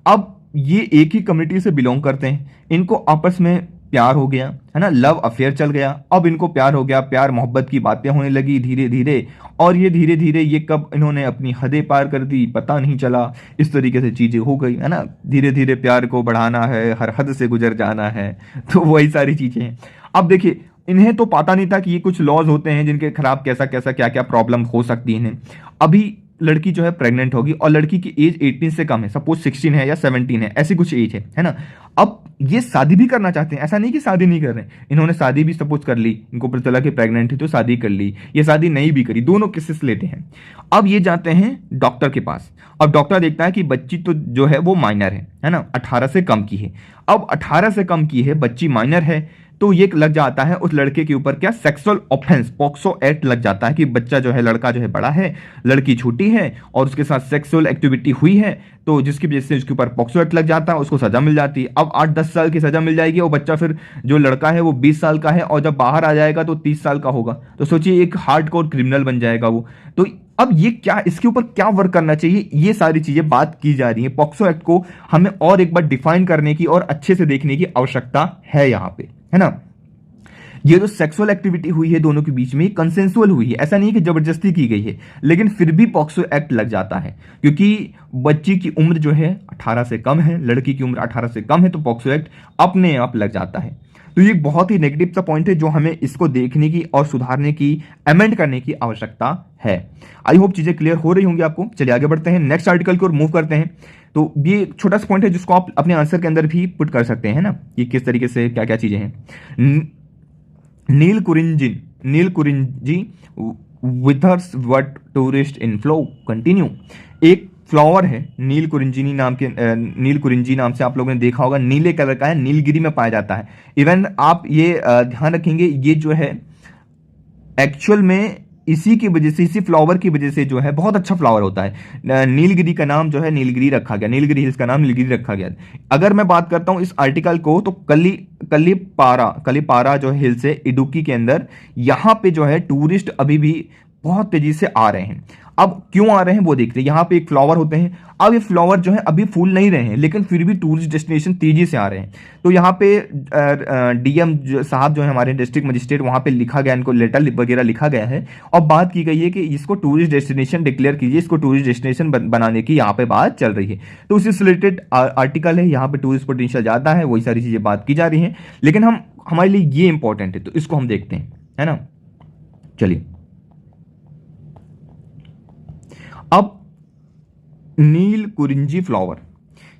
अब ये एक ही कम्युनिटी से बिलोंग करते हैं, इनको आपस में प्यार हो गया, है ना, लव अफेयर चल गया। अब इनको प्यार हो गया, प्यार मोहब्बत की बातें होने लगी धीरे धीरे, और ये धीरे धीरे ये कब इन्होंने अपनी हदें पार कर दी पता नहीं चला, इस तरीके से चीजें हो गई, है ना। धीरे धीरे प्यार को बढ़ाना है, हर हद से गुजर जाना है, तो वही सारी चीजें हैं। अब देखिए इन्हें तो पता नहीं था कि ये कुछ लॉज होते हैं जिनके खिलाफ कैसा कैसा क्या क्या प्रॉब्लम हो सकती है इन्हें। अभी लड़की जो है प्रेग्नेंट होगी और लड़की की एज 18 से कम है, सपोज 16 है या 17 है, ऐसी कुछ एज है ना। अब ये शादी भी करना चाहते हैं, ऐसा नहीं कि शादी नहीं कर रहे हैं, इन्होंने शादी भी सपोज कर ली, इनको पता चला कि प्रेग्नेंट है तो शादी कर ली, ये शादी नहीं भी करी, दोनों केसेस लेते हैं। अब ये जाते हैं डॉक्टर के पास, अब डॉक्टर देखता है कि बच्ची तो जो है वो माइनर है ना, 18 से कम की है। अब 18 से कम की है, बच्ची माइनर है, तो ये लग जाता है उस लड़के के ऊपर क्या, सेक्सुअल ऑफेंस, पॉक्सो एक्ट लग जाता है कि बच्चा जो है, लड़का जो है बड़ा है, लड़की छोटी है और उसके साथ सेक्सुअल एक्टिविटी हुई है, तो जिसकी वजह से उसके ऊपर पॉक्सो एक्ट लग जाता है, उसको सजा मिल जाती है। अब 8-10 साल की सजा मिल जाएगी और बच्चा फिर जो लड़का है वो 20 साल का है और जब बाहर आ जाएगा तो 30 साल का होगा। तो सोचिए एक हार्डकोर क्रिमिनल बन जाएगा वो। तो अब ये क्या, इसके ऊपर क्या वर्क करना चाहिए, ये सारी चीजें बात की जा रही है। पॉक्सो एक्ट को हमें और एक बार डिफाइन करने की और अच्छे से देखने की आवश्यकता है यहाँ पे, है ना। ये जो सेक्सुअल एक्टिविटी हुई है दोनों के बीच में कंसेंसुअल हुई है, ऐसा नहीं है कि जबरदस्ती की गई है, लेकिन फिर भी पॉक्सो एक्ट लग जाता है क्योंकि बच्ची की उम्र जो है 18 से कम है, लड़की की उम्र 18 से कम है, तो पॉक्सो एक्ट अपने आप लग जाता है। तो ये बहुत ही नेगेटिव सा पॉइंट है जो हमें इसको देखने की और सुधारने की, अमेंड करने की आवश्यकता है। आई होप चीजें क्लियर हो रही होंगी आपको। चलिए आगे बढ़ते हैं, नेक्स्ट आर्टिकल की ओर मूव करते हैं। तो ये एक छोटा सा पॉइंट है जिसको आप अपने आंसर के अंदर भी पुट कर सकते हैं ना, कि किस तरीके से क्या क्या चीजें हैं। Neel Kurinji withers what tourist inflow continue. एक फ्लावर है नील कुरिंजी नाम से आप लोगों ने देखा होगा, नीले कलर का है, नीलगिरी में पाया जाता है। इवन आप ये ध्यान रखेंगे, ये जो है एक्चुअल में इसी की वजह से, इसी फ्लावर की वजह से जो है बहुत अच्छा फ्लावर होता है। नीलगिरी का नाम जो है नीलगिरी रखा गया, नीलगिरी हिल्स का नाम नीलगिरी रखा गया। अगर मैं बात करता हूं इस आर्टिकल को, तो कलीपारा जो हिल्स है इडुक्की के अंदर, यहां पे जो है टूरिस्ट अभी भी बहुत तेजी से आ रहे हैं। अब क्यों आ रहे हैं वो देखते हैं। यहाँ पे एक फ्लावर होते हैं, अब ये फ्लावर जो है अभी फूल नहीं रहे हैं, लेकिन फिर भी टूरिस्ट डेस्टिनेशन तेजी से आ रहे हैं। तो यहाँ पे डीएम साहब जो है हमारे डिस्ट्रिक्ट मजिस्ट्रेट, वहाँ पे लिखा गया, इनको लेटर वगैरह लिखा गया है और बात की गई है कि इसको टूरिस्ट डेस्टिनेशन डिक्लेयर कीजिए, इसको टूरिस्ट डेस्टिनेशन बनाने की यहाँ पे बात चल रही है। तो उससे रिलेटेड आर्टिकल है, यहाँ पे टूरिस्ट पोटेंशियल ज़्यादा है, वही सारी चीज़ें बात की जा रही हैं, लेकिन हमारे लिए ये इंपॉर्टेंट है तो इसको हम देखते हैं, है ना। चलिए अब नील कुरिंजी फ्लावर,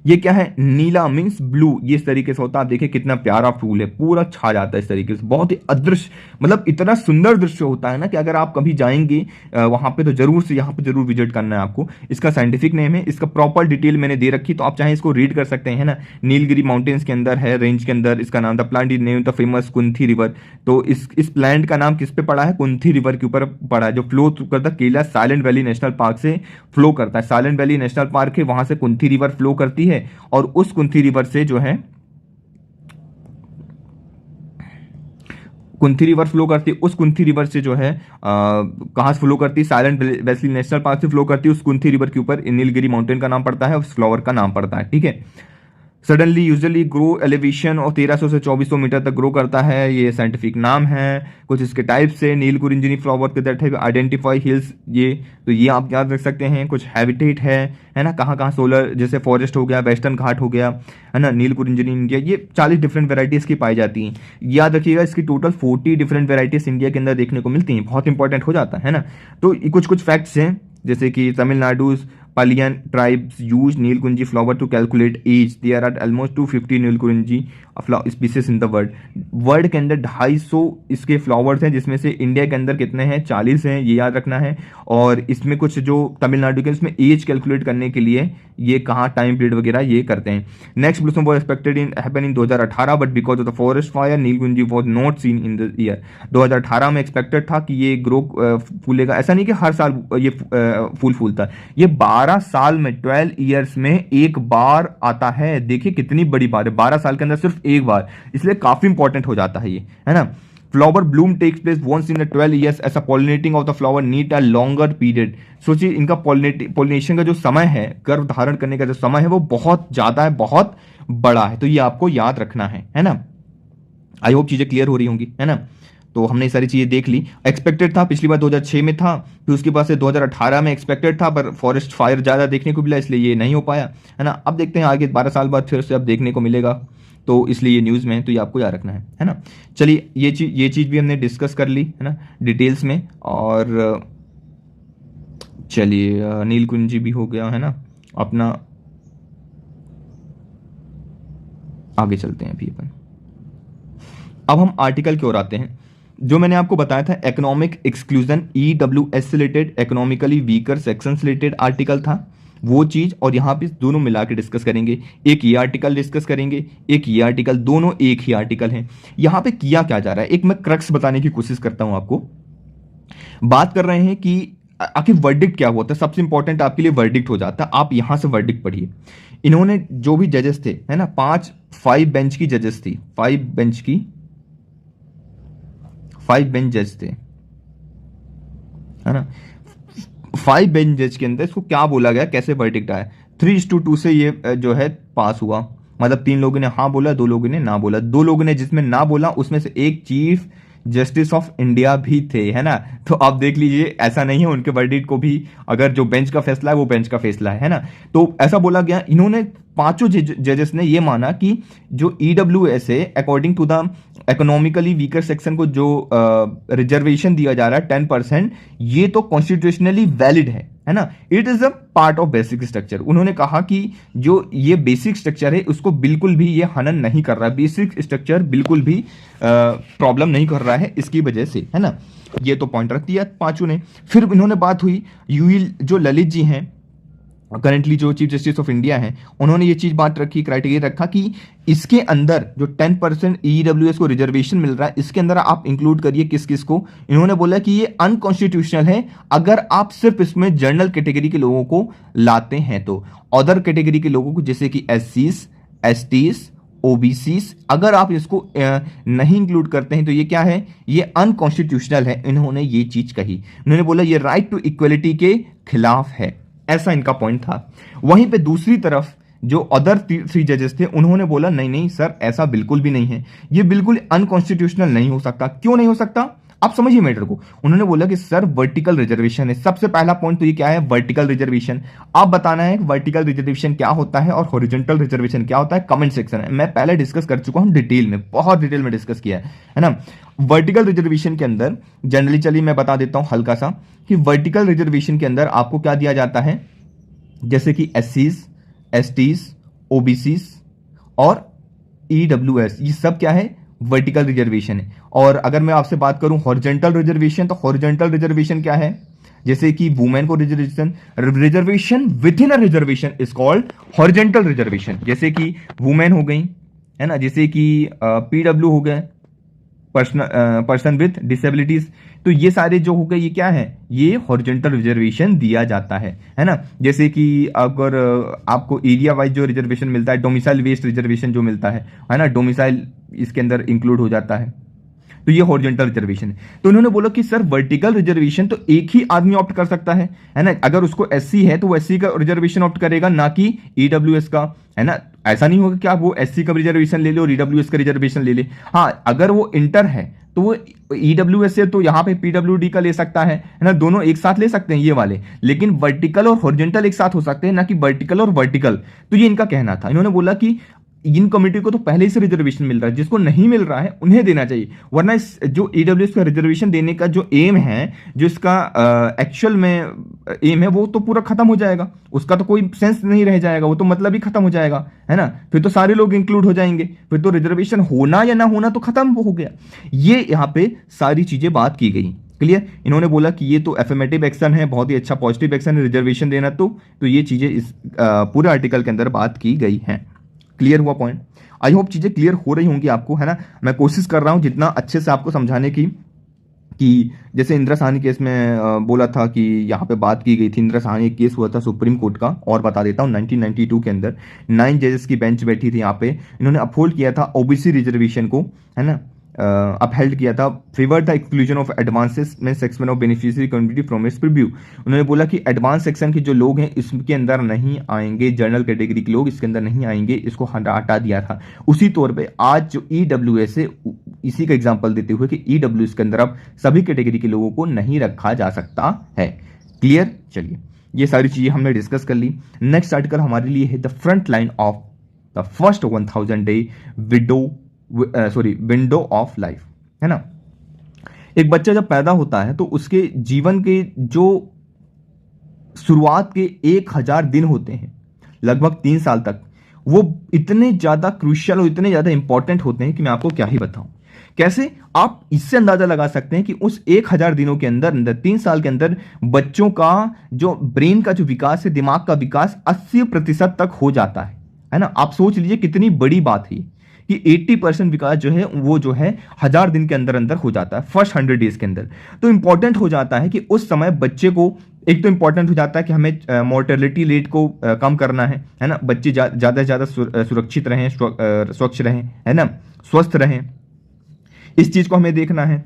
ये क्या है, नीला मीन्स ब्लू, ये इस तरीके से होता है। आप देखिए कितना प्यारा फूल है, पूरा छा जाता है इस तरीके से, बहुत ही अदृश्य, मतलब इतना सुंदर दृश्य होता है ना कि अगर आप कभी जाएंगे वहां पे तो जरूर से यहाँ पे जरूर विजिट करना है आपको। इसका साइंटिफिक नेम है, इसका प्रॉपर डिटेल मैंने दे रखी, तो आप चाहे इसको रीड कर सकते हैं ना। नीलगिरी माउंटेन्स के अंदर है, रेंज के अंदर, इसका नाम the plant is name the famous Kunthi river. तो इस प्लांट का नाम किस पे पड़ा है, कुंथी रिवर के ऊपर पड़ा है, जो फ्लो करता है केला साइलेंट वैली नेशनल पार्क से फ्लो करता है। साइलेंट वैली नेशनल पार्क है, वहां से कुंथी रिवर फ्लो करती है, और उस कुंथी रिवर से जो है कुंथी रिवर फ्लो करती है, उस कुंथी रिवर से जो है कहां से फ्लो करती है, साइलेंट वैली नेशनल पार्क से फ्लो करती है। उस कुंथी रिवर के ऊपर नीलगिरी माउंटेन का नाम पड़ता है, उस फ्लावर का नाम पड़ता है, ठीक है। सडनली यूजुअली ग्रो एलिवेशन और 1300 से 2400 मीटर तक ग्रो करता है, ये साइंटिफिक नाम है। कुछ इसके टाइप से नील कुरिंजिनी फ्लावर के दैट है आइडेंटिफाई हिल्स, तो ये आप याद रख सकते हैं। कुछ हैबिटेट है ना, कहाँ कहाँ सोलर जैसे फॉरेस्ट हो गया, वेस्टर्न घाट हो गया, है ना, नील कुरिंजिनी इंडिया, ये 40 डिफरेंट वेराइटीज की पाई जाती हैं। याद रखिएगा इसकी टोटल 40 डिफरेंट वेराइटीज इंडिया के अंदर देखने को मिलती हैं, बहुत इंपॉर्टेंट हो जाता है ना। तो कुछ फैक्ट्स हैं, जैसे कि Tamil Nadu Palian tribes use Nilkunji flower to calculate age. There are almost 250 Nilkunji species in the world. World के अंदर 250 इसके फ्लावर्स हैं, जिसमें से इंडिया के अंदर कितने हैं, 40 हैं, ये याद रखना है। और इसमें कुछ जो तमिलनाडु के, इसमें एज कैलकुलेट करने के लिए ये कहाँ टाइम पीरियड वगैरह ये करते हैं। Next blossom was expected in happen in 2018, but because of the forest fire Neelakurinji was not seen in the year. 2018 में एक्सपेक्टेड था कि ये ग्रो फूलेगा, ऐसा नहीं कि हर साल ये फूल फूलता है, ये 12 साल में 12 ईयर्स में एक बार आता है। देखिए कितनी बड़ी बात है, 12 साल के अंदर सिर्फ एक बार, इसलिए काफी इंपॉर्टेंट हो जाता है ये, है ना। Flower bloom takes place once in 12 years, ऐसा pollinating of the flower need a longer period. सोचिए इनका पॉलिनेशन का जो समय है, गर्भ धारण करने का जो समय है, वो बहुत ज्यादा है, बहुत बड़ा है। तो ये आपको याद रखना है ना। आई होप चीजें क्लियर हो रही होंगी, है ना। तो हमने सारी चीजें देख ली। एक्सपेक्टेड था पिछली बार 2006 में था, फिर उसके बाद से 2018 में एक्सपेक्टेड था, पर फॉरेस्ट फायर ज्यादा देखने को मिला, इसलिए ये नहीं हो पाया, है ना। अब देखते हैं आगे 12 साल बाद फिर से अब देखने को मिलेगा, तो इसलिए ये न्यूज़ में है, तो ये आपको याद रखना है ना। चलिए ये चीज़ भी हमने डिस्कस कर ली, है ना, डिटेल्स में। और चलिए नीलकुंजी भी हो गया, है ना अपना। आगे चलते हैं अभी अपन। अब हम आर्टिकल की ओर आते हैं, जो मैंने आपको बताया था इकोनॉमिक एक्सक्लूजन, EWS से रिलेटेड, इकोनॉमिकली वीकर सेक्शन से रिलेटेड आर्टिकल था वो चीज, और यहां पे दोनों मिला के डिस्कस करेंगे। एक ये आर्टिकल डिस्कस करेंगे, एक ये आर्टिकल, दोनों एक ही आर्टिकल हैं। यहां पे किया क्या जा रहा है, एक मैं क्रक्स बताने की कोशिश करता हूं आपको। बात कर रहे हैं कि आखिर वर्डिक्ट क्या होता है, सबसे इंपॉर्टेंट आपके लिए वर्डिक्ट हो जाता है। आप यहां से वर्डिक्ट पढ़िए। इन्होंने जो भी जजेस थे, है ना, 5 बेंच की जजेस थी, 5 बेंच जज थे, है ना। 5 बेंच जज के अंदर इसको क्या बोला गया, कैसे वर्डिक्ट आया, 3:2 से ये जो है पास हुआ। मतलब 3 लोगों ने हाँ बोला, 2 लोगों ने ना बोला। 2 लोगों ने जिसमें ना बोला, उसमें से एक चीफ जस्टिस ऑफ इंडिया भी थे, है ना। तो आप देख लीजिए, ऐसा नहीं है, उनके वर्डिक्ट को भी अगर जो बेंच का फैसला है वो बेंच का फैसला है ना। तो ऐसा बोला गया, इन्होंने पांचों जजेस ने ये माना कि जो ईडब्ल्यूएस है, according to the economically weaker section को जो रिजर्वेशन दिया जा रहा है 10%, ये तो कॉन्स्टिट्यूशनली वैलिड है ना। It is a part of basic structure. उन्होंने कहा कि जो ये बेसिक स्ट्रक्चर है उसको बिल्कुल भी ये हनन नहीं कर रहा है, बेसिक स्ट्रक्चर बिल्कुल भी प्रॉब्लम नहीं कर रहा है इसकी वजह से, है ना। ये तो पॉइंट रख दिया पांचों ने। फिर इन्होंने बात हुई, यूएल जो ललित जी हैं, करेंटली जो चीफ जस्टिस ऑफ इंडिया हैं, उन्होंने ये चीज बात रखी, क्राइटेरिया रखा कि इसके अंदर जो 10% ईडब्ल्यूएस को रिजर्वेशन मिल रहा है, इसके अंदर आप इंक्लूड करिए किस किस को। इन्होंने बोला कि ये अनकॉन्स्टिट्यूशनल है अगर आप सिर्फ इसमें जनरल कैटेगरी के लोगों को लाते हैं तो। अदर कैटेगरी के लोगों को जैसे कि एससीज, एसटीज, ओबीसीज, अगर आप इसको नहीं इंक्लूड करते हैं तो ये क्या है, ये अनकॉन्स्टिट्यूशनल है। इन्होंने ये चीज कही, उन्होंने बोला ये राइट टू इक्वलिटी के खिलाफ है, ऐसा इनका पॉइंट था। वहीं पे दूसरी तरफ जो अदर 3 जजेस थे, उन्होंने बोला नहीं नहीं सर, ऐसा बिल्कुल भी नहीं है, ये बिल्कुल अनकॉन्स्टिट्यूशनल नहीं हो सकता। क्यों नहीं हो सकता, आप समझिए मैटर को। उन्होंने बोला कि सर वर्टिकल रिजर्वेशन है। सबसे पहला पॉइंट तो ये क्या है, वर्टिकल रिजर्वेशन। आप बताना है वर्टिकल रिजर्वेशन क्या होता है और हॉरिजॉन्टल रिजर्वेशन क्या होता है, कमेंट सेक्शन है। मैं पहले डिस्कस कर चुका हूं डिटेल में, बहुत डिटेल में डिस्कस किया है ना। वर्टिकल रिजर्वेशन के अंदर जनरली, चलिए मैं बता देता हूं हल्का सा, कि वर्टिकल रिजर्वेशन के अंदर आपको क्या दिया जाता है, जैसे कि एससीज, एसटीज, ओबीसीज और ईडब्ल्यूएस, ये सब क्या है, वर्टिकल रिजर्वेशन है। और अगर मैं आपसे बात करूं हॉरिजॉन्टल रिजर्वेशन, तो हॉरिजॉन्टल रिजर्वेशन क्या है, जैसे कि वुमेन को reservation with in a reservation is called horizontal reservation. जैसे कि वुमेन हो गई, है ना, जैसे कि पीडब्ल्यू हो गए, पर्सन विथ डिसेबिलिटीज, तो ये सारे जो हो गए ये क्या है, ये हॉरिजॉन्टल रिजर्वेशन दिया जाता है ना। जैसे कि अगर आपको एरिया वाइज जो रिजर्वेशन मिलता है, डोमिसाइल बेस्ड रिजर्वेशन जो मिलता है ना, डोमिसाइल इसके अंदर इंक्लूड हो जाता है, तो ये हॉरिजॉन्टल रिजर्वेशन है। तो उन्होंने बोला कि सर वर्टिकल रिजर्वेशन तो एक ही आदमी ऑप्ट कर सकता है ना। अगर उसको एससी है तो वो एससी का रिजर्वेशन ऑप्ट करेगा, ना कि ईडब्ल्यूएस का, है ना। ऐसा नहीं होगा कि आप वो एससी का रिजर्वेशन ले ले और ईडब्ल्यूएस का रिजर्वेशन ले ले। हाँ, अगर वो इंटर है तो वो ईडब्ल्यूएस से तो यहाँ पे पीडब्ल्यूडी का ले सकता है ना, दोनों एक साथ ले सकते हैं ये वाले। लेकिन वर्टिकल और हॉरिजॉन्टल एक साथ हो सकते हैं, ना कि वर्टिकल और वर्टिकल। तो ये इनका कहना था। इन्होंने बोला कि इन कम्युनिटी को तो पहले ही से रिजर्वेशन मिल रहा है, जिसको नहीं मिल रहा है उन्हें देना चाहिए, वरना इस जो ईडब्ल्यूएस का रिजर्वेशन देने का जो एम है, जो इसका एक्चुअल में एम है, वो तो पूरा खत्म हो जाएगा, उसका तो कोई सेंस नहीं रह जाएगा, वो तो मतलब ही खत्म हो जाएगा, है ना। फिर तो सारे लोग इंक्लूड हो जाएंगे, फिर तो रिजर्वेशन होना या ना होना तो खत्म हो गया। ये यहाँ पे सारी चीजें बात की गई, क्लियर। इन्होंने बोला कि ये तो एफर्मेटिव एक्शन है, बहुत ही अच्छा पॉजिटिव एक्शन है रिजर्वेशन देना, तो ये चीजें इस पूरे आर्टिकल के अंदर बात की गई हैं। क्लियर हुआ पॉइंट? आई होप चीजें क्लियर हो रही होंगी आपको, है ना। मैं कोशिश कर रहा हूं जितना अच्छे से आपको समझाने की, कि जैसे इंदिरा साहनी केस में बोला था कि यहाँ पे बात की गई थी। इंदिरा साहनी केस हुआ था सुप्रीम कोर्ट का, और बता देता हूँ 1992 के अंदर 9 जजेस की बेंच बैठी थी यहाँ पे। इन्होंने अपहोल्ड किया था ओबीसी रिजर्वेशन को, है ना, अपहेल्ड किया था, favour the exclusion of advances में section of beneficiary community from its preview. उन्होंने बोला कि एडवांस सेक्शन के जो लोग हैं इसके अंदर नहीं आएंगे, जनरल कैटेगरी के लोग इसके अंदर नहीं आएंगे, इसको हटा दिया था। उसी तौर पे आज जो ईडब्ल्यूएस है, इसी का एग्जांपल देते हुए कि ईडब्ल्यूएस के अंदर अब सभी कैटेगरी के लोगों को नहीं रखा जा सकता है। क्लियर? चलिए, ये सारी चीजें हमने डिस्कस कर ली। नेक्स्ट आर्टिकल हमारे लिए है the front line of the first 1000 day window of life, है ना। एक बच्चा जब पैदा होता है तो उसके जीवन के जो शुरुआत के 1000 दिन होते हैं, लगभग 3 साल तक, वो इतने ज्यादा क्रूशियल और इतने ज्यादा इंपॉर्टेंट होते हैं कि मैं आपको क्या ही बताऊं। कैसे? आप इससे अंदाजा लगा सकते हैं कि उस 1000 दिनों के अंदर 3 साल के अंदर बच्चों का जो ब्रेन का जो विकास है, दिमाग का विकास 80% तक हो जाता है ना। आप सोच लीजिए कितनी बड़ी बात है कि 80% विकास जो है वो जो है 1000 दिन के अंदर अंदर हो जाता है, फर्स्ट 100 डेज के अंदर। तो इंपॉर्टेंट हो जाता है कि उस समय बच्चे को, एक तो इंपॉर्टेंट हो जाता है कि हमें मोर्टेलिटी रेट को कम करना है ना। बच्चे ज्यादा से ज्यादा सुरक्षित रहें, स्वच्छ रहें, है ना, स्वस्थ रहें, इस चीज को हमें देखना है।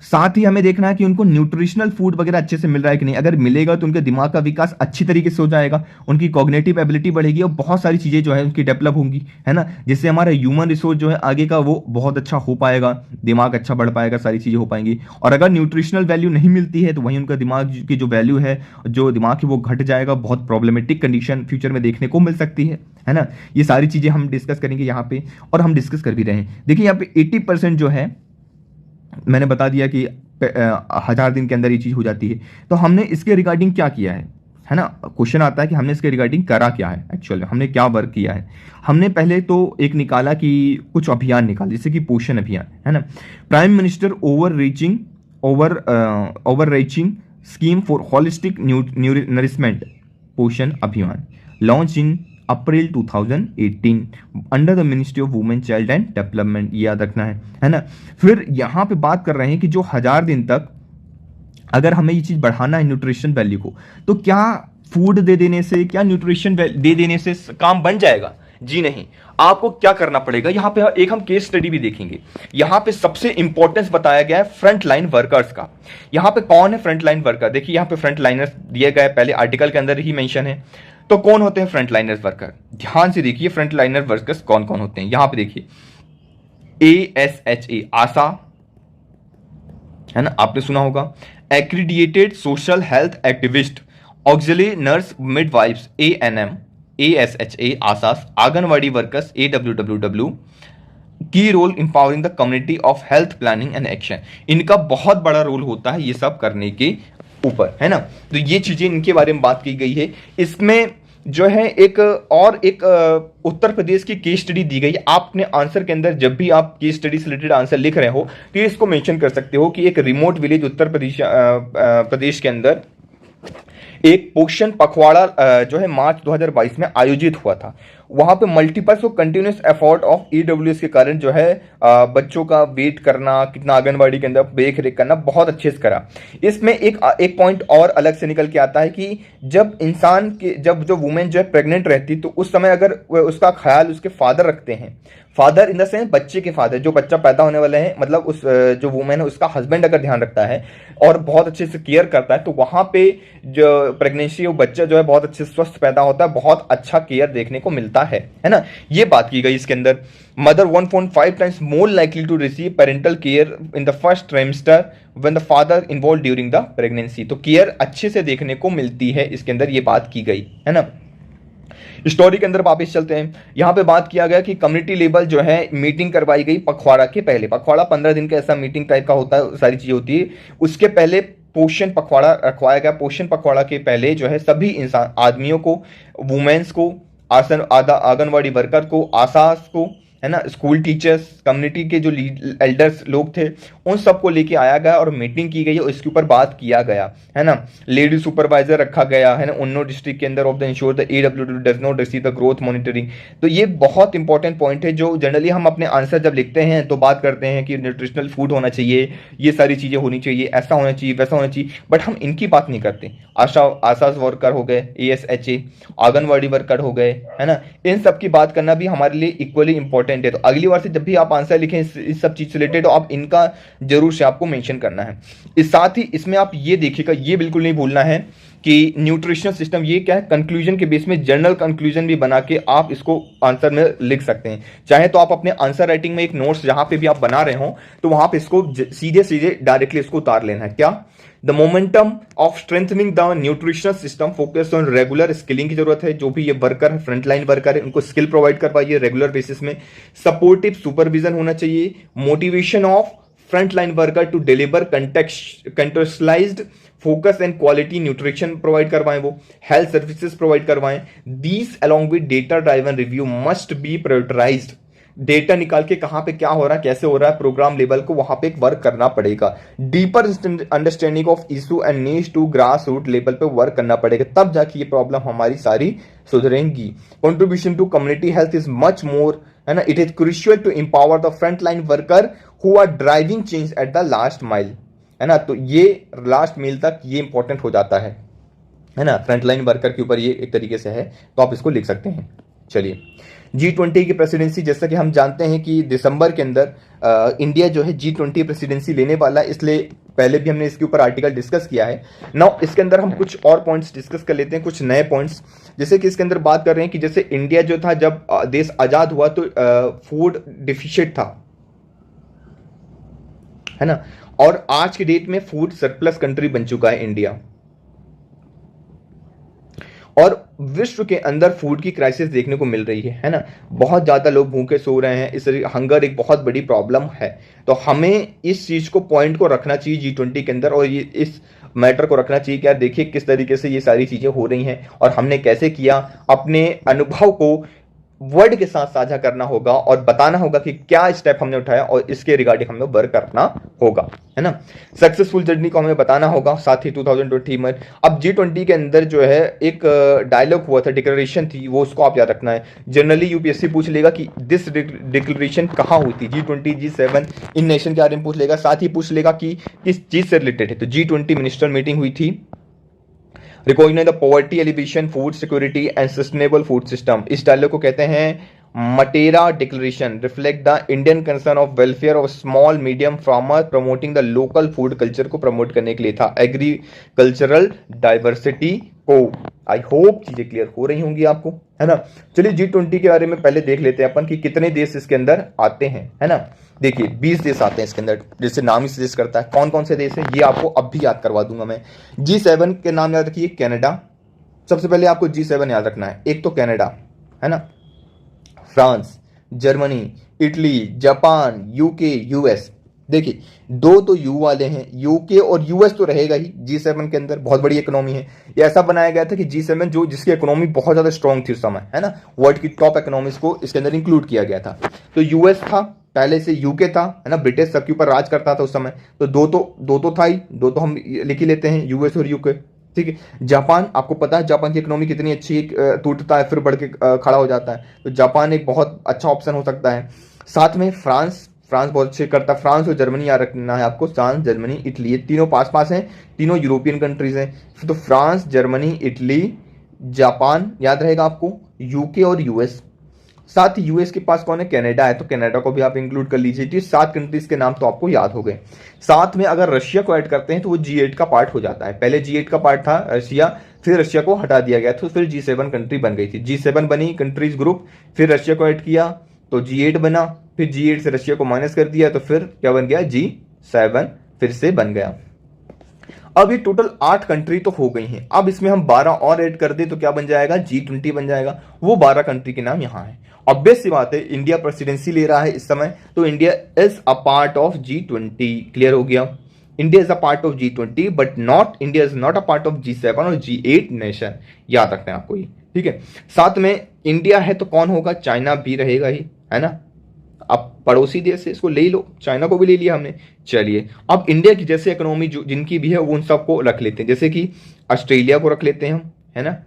साथ ही हमें देखना है कि उनको न्यूट्रिशनल फूड वगैरह अच्छे से मिल रहा है कि नहीं। अगर मिलेगा तो उनके दिमाग का विकास अच्छी तरीके से हो जाएगा, उनकी कॉग्निटिव एबिलिटी बढ़ेगी और बहुत सारी चीज़ें जो है उनकी डेवलप होंगी, है ना, जिससे हमारा ह्यूमन रिसोर्स जो है आगे का वो बहुत अच्छा हो पाएगा, दिमाग अच्छा बढ़ पाएगा, सारी चीज़ें हो पाएंगी। और अगर न्यूट्रिशनल वैल्यू नहीं मिलती है तो वहीं उनका दिमाग की जो वैल्यू है, जो दिमाग की, वो घट जाएगा, बहुत प्रॉब्लमेटिक कंडीशन फ्यूचर में देखने को मिल सकती है ना। ये सारी चीज़ें हम डिस्कस करेंगे यहाँ पे, और हम डिस्कस कर भी रहे हैं। देखिए यहाँ पे 80% जो है मैंने बता दिया कि 1000 दिन के अंदर ये चीज़ हो जाती है। तो हमने इसके रिगार्डिंग क्या किया है ना। क्वेश्चन आता है कि हमने इसके रिगार्डिंग करा क्या है, एक्चुअल में हमने क्या वर्क किया है। हमने पहले तो एक निकाला कि कुछ अभियान निकाल, जैसे कि पोषण अभियान, है ना। Prime minister over reaching scheme for holistic nourishment, पोषण अभियान, launch in April 2018 under the ministry of women child and development, याद रखना है ना। फिर यहाँ पे बात कर रहे हैं कि जो 1000 दिन तक अगर हमें ये चीज़ बढ़ाना है न्यूट्रिशन वैल्यू को, तो क्या फूड दे देने से, क्या न्यूट्रिशन दे देने से काम बन जाएगा? जी नहीं। आपको क्या करना पड़ेगा, यहां पे एक हम केस स्टडी भी देखेंगे। यहां पे सबसे इंपॉर्टेंस बताया गया है फ्रंट लाइन वर्कर्स का। यहां पे कौन है फ्रंट लाइन वर्कर? देखिए यहां पे फ्रंट लाइनर्स दिए गए, पहले आर्टिकल के अंदर ही मेंशन है। तो कौन होते हैं फ्रंट लाइनर्स वर्कर? ध्यान से देखिए फ्रंट लाइनर वर्कर्स कौन कौन होते हैं। यहां पे देखिए ASHA, आशा, है ना, आपने सुना होगा। Accredited social health activist, auxiliary nurse midwifes, ANM, ASHA, आसास, आंगनवाड़ी वर्कर्स, AWWW, की role empowering the community of health planning and action. इनका बहुत बड़ा रोल होता है ये सब करने के ऊपर, है ना। तो ये चीजें इनके बारे में बात की गई है। इसमें जो है एक उत्तर प्रदेश की केस स्टडी दी गई। आपने आंसर के अंदर जब भी आप केस स्टडी से रिलेटेड आंसर लिख रहे हो तो इसको मेंशन कर सकते हो कि एक रिमोट विलेज उत्तर प्रदेश के अंदर एक पोषण पखवाड़ा जो है मार्च 2022 में आयोजित हुआ था। वहां पे multiple continuous effort of EWS के कारण जो है बच्चों का वेट करना, कितना आंगनबाड़ी के अंदर देख रेख करना बहुत अच्छे से करा। इसमें एक पॉइंट और अलग से निकल के आता है कि जब जो वुमेन जो है प्रेग्नेंट रहती तो उस समय अगर उसका ख्याल उसके फादर रखते हैं, फादर इन द सेंस बच्चे के फादर, जो बच्चा पैदा होने वाला है, मतलब उस जो वुमेन है उसका हस्बैंड अगर ध्यान रखता है और बहुत अच्छे से केयर करता है तो वहां पे जो प्रेगनेंसी, वो बच्चा जो है बहुत अच्छे स्वस्थ पैदा होता है, बहुत अच्छा केयर देखने को मिलता है ना। ये बात की गई इसके अंदर। Mother 1.5 times more likely to receive parental care in the first trimester when the father involve during the pregnancy. तो केयर अच्छे से देखने को मिलती है इसके अंदर, ये बात की गई है ना। स्टोरी के अंदर वापस चलते हैं। यहां पे बात किया गया कि कम्युनिटी लेवल जो है मीटिंग करवाई गई पखवाड़ा के पहले। पखवाड़ा 15 दिन का ऐसा मीटिंग टाइप का होता है, सारी चीजें होती है। उसके पहले पोषण पखवाड़ा रखवाया गया। पोषण पखवाड़ा के पहले जो है सभी इंसान, आदमियों को, वुमेन्स को, आंगनवाड़ी वर्कर को, आसास को, है ना, स्कूल टीचर्स, कम्युनिटी के जो एल्डर्स लोग थे, उन सबको लेके आया गया और मीटिंग की गई और इसके ऊपर बात किया गया, है ना। लेडी सुपरवाइजर रखा गया है ना उन्नो डिस्ट्रिक्ट के अंदर of the ensure the EWW does not receive the growth monitoring. तो ये बहुत इंपॉर्टेंट पॉइंट है जो जनरली हम अपने आंसर जब लिखते हैं तो बात करते हैं कि न्यूट्रिशनल फूड होना चाहिए, ये सारी चीजें होनी चाहिए, ऐसा होना चाहिए, वैसा होना चाहिए, बट हम इनकी बात नहीं करते। आशास वर्कर हो गए, ASHA, आंगनवाड़ी वर्कर हो गए, है ना, इन सब की बात करना भी हमारे लिए इक्वली इंपॉर्टेंट है। तो अगली बार से जब भी आप आंसर लिखें इस सब चीज से रिलेटेड, तो आप इनका जरूर से आपको मेंशन करना है। इस साथ ही इसमें आप ये देखिएगा, ये बिल्कुल नहीं भूलना है कि न्यूट्रिशनल सिस्टम ये क्या है, कंक्लूजन के बेस में जनरल कंक्लूजन भी बना के आप इसको आंसर में लिख सकते हैं। चाहे तो आप अपने आंसर राइटिंग में एक नोट्स जहां पे भी आप बना रहे हो तो वहां पे इसको सीधे सीधे डायरेक्टली इसको उतार लेना है। क्या? The momentum of strengthening the nutritional system focus on regular skilling की जरूरत है। जो भी ये वर्कर है, फ्रंट लाइन वर्कर है, उनको स्किल प्रोवाइड करवाइए रेगुलर बेसिस में। सपोर्टिव सुपरविजन होना चाहिए। Motivation of front line worker to deliver contextualised focus and quality nutrition provide करवाएं, वो हेल्थ सर्विसेज प्रोवाइड करवाएं। These along with data driven review must be prioritised. Data निकाल के कहां पे क्या हो रहा है, कैसे हो रहा है, प्रोग्राम लेवल को वहां पे एक वर्क करना पड़ेगा। Deeper understanding of issue and needs to grass root level पे वर्क करना पड़ेगा, तब जाके ये प्रॉब्लम हमारी सारी सुधरेंगी। Contribution to community health is much more, है ना, it is crucial to empower the front line worker who are driving change at the last mile, है ना। तो ये लास्ट मील तक ये इंपॉर्टेंट हो जाता है ना। फ्रंट लाइन वर्कर के ऊपर ये एक तरीके से है, तो आप इसको लिख सकते हैं। चलिए, G20 की प्रेसिडेंसी, जैसा कि हम जानते हैं कि दिसंबर के अंदर इंडिया जो है G20 प्रेसिडेंसी लेने वाला है, इसलिए पहले भी हमने इसके ऊपर आर्टिकल डिस्कस किया है। नाउ इसके अंदर हम कुछ और पॉइंट्स डिस्कस कर लेते हैं, कुछ नए पॉइंट्स। जैसे कि इसके अंदर बात कर रहे हैं कि जैसे इंडिया जो था, जब देश आजाद हुआ तो फूड डिफिशिट था, है ना, और आज की डेट में फूड सरप्लस कंट्री बन चुका है इंडिया, और विश्व के अंदर फूड की क्राइसिस देखने को मिल रही है ना। बहुत ज़्यादा लोग भूखे सो रहे हैं, इस हंगर एक बहुत बड़ी प्रॉब्लम है। तो हमें इस चीज़ को, पॉइंट को रखना चाहिए G20 के अंदर, और ये इस मैटर को रखना चाहिए कि यार देखिए किस तरीके से ये सारी चीज़ें हो रही हैं और हमने कैसे किया। अपने अनुभव को वर्ड के साथ साझा करना होगा और बताना होगा कि क्या स्टेप हमने उठाया और इसके रिगार्डिंग हमें वर्क करना होगा, है ना। सक्सेसफुल जर्नी को हमें बताना होगा, साथ ही 2020 में। अब G20 के अंदर जो है एक डायलॉग हुआ था, डिक्लेरेशन थी, वो उसको आप याद रखना है। जनरली यूपीएससी पूछ लेगा कि दिस डिक्लेरेशन कहाँ हुई थी, G20 G7 इन नेशन के बारे में पूछ लेगा, साथ ही पूछ लेगा कि किस चीज से रिलेटेड है। तो G20 मिनिस्टर मीटिंग हुई थी, recognise the poverty elevation food security and sustainable food system. इस डायलॉग को कहते हैं Matera declaration, reflect the Indian concern of welfare of small medium farmer, promoting the local food culture को promote करने के लिए था, एग्रीकल्चरल डाइवर्सिटी को। आई होप चीजें क्लियर हो रही होंगी आपको, है ना। चलिए G20 के बारे में पहले देख लेते हैं अपन कि कितने देश इसके अंदर आते हैं, है ना। देखिए 20 देश आते हैं इसके अंदर, जैसे नाम ही सजेस्ट करता है। कौन कौन से देश है ये आपको अब भी याद करवा दूंगा मैं। G7 के नाम याद रखिए, कनाडा, सबसे पहले आपको G7 याद रखना है। एक तो कनाडा, है ना, France, Germany, Italy, Japan, UK, US. देखिए दो तो यू वाले हैं, यूके और यूएस तो रहेगा ही G7 के अंदर, बहुत बड़ी इकोनॉमी है। ये ऐसा बनाया गया था कि G7 जो जिसकी इकोनॉमी बहुत ज्यादा स्ट्रांग थी उस समय, है ना, वर्ल्ड की टॉप इकोनॉमीज को इसके अंदर इंक्लूड किया गया था। तो यूएस था पहले से, यूके था, है ना, ब्रिटिश सबके ऊपर राज करता था उस समय। तो दो तो था ही, दो तो हम लिख ही लेते हैं, यूएस और यूके, ठीक है। जापान, आपको पता है जापान की इकोनॉमी कितनी अच्छी है, टूटता है फिर बढ़ के खड़ा हो जाता है, तो जापान एक बहुत अच्छा ऑप्शन हो सकता है। साथ में फ्रांस, फ्रांस बहुत अच्छे करता है। फ्रांस और जर्मनी याद रखना है आपको, फ्रांस, जर्मनी, इटली, ये तीनों पास पास हैं, तीनों यूरोपियन कंट्रीज हैं। तो फ्रांस, जर्मनी, इटली, जापान याद रहेगा आपको, यूके और यूएस। साथ ही यूएस के पास कौन है, कनाडा है, तो कनाडा को भी आप इंक्लूड कर लीजिए। तो 7 कंट्रीज के नाम तो आपको याद हो गए। साथ में अगर रशिया को ऐड करते हैं तो वो G8 का पार्ट हो जाता है। पहले G8 का पार्ट था रशिया, फिर रशिया को हटा दिया गया, तो फिर G7 कंट्री बन गई थी। G7 बनी कंट्रीज ग्रुप, फिर रशिया को ऐड किया तो G8 बना, फिर G8 से रशिया को माइनस कर दिया तो फिर क्या बन गया, G7 फिर से बन गया। अब ये टोटल 8 कंट्री तो हो गई हैं। अब इसमें हम 12 और ऐड कर दे तो क्या बन जाएगा, G20 बन जाएगा। वो 12 कंट्री के नाम यहाँ है। ऑब्वियस सी बात है, इंडिया प्रेसिडेंसी ले रहा है इस समय, तो India is a part of G20। Clear हो गया, India is a part of G20 but not, India is not a part of G7 और G8 नेशन। याद रखना है आपको ये, ठीक है। साथ में इंडिया है तो कौन होगा, चाइना भी रहेगा ही, है ना। अब पड़ोसी देश से इसको ले लो, चाइना को भी ले लिया हमने। चलिए अब इंडिया की जैसे इकोनॉमी जो जिनकी भी है वो उन सबको रख लेते हैं, जैसे कि ऑस्ट्रेलिया को रख लेते हैं हम, है ना,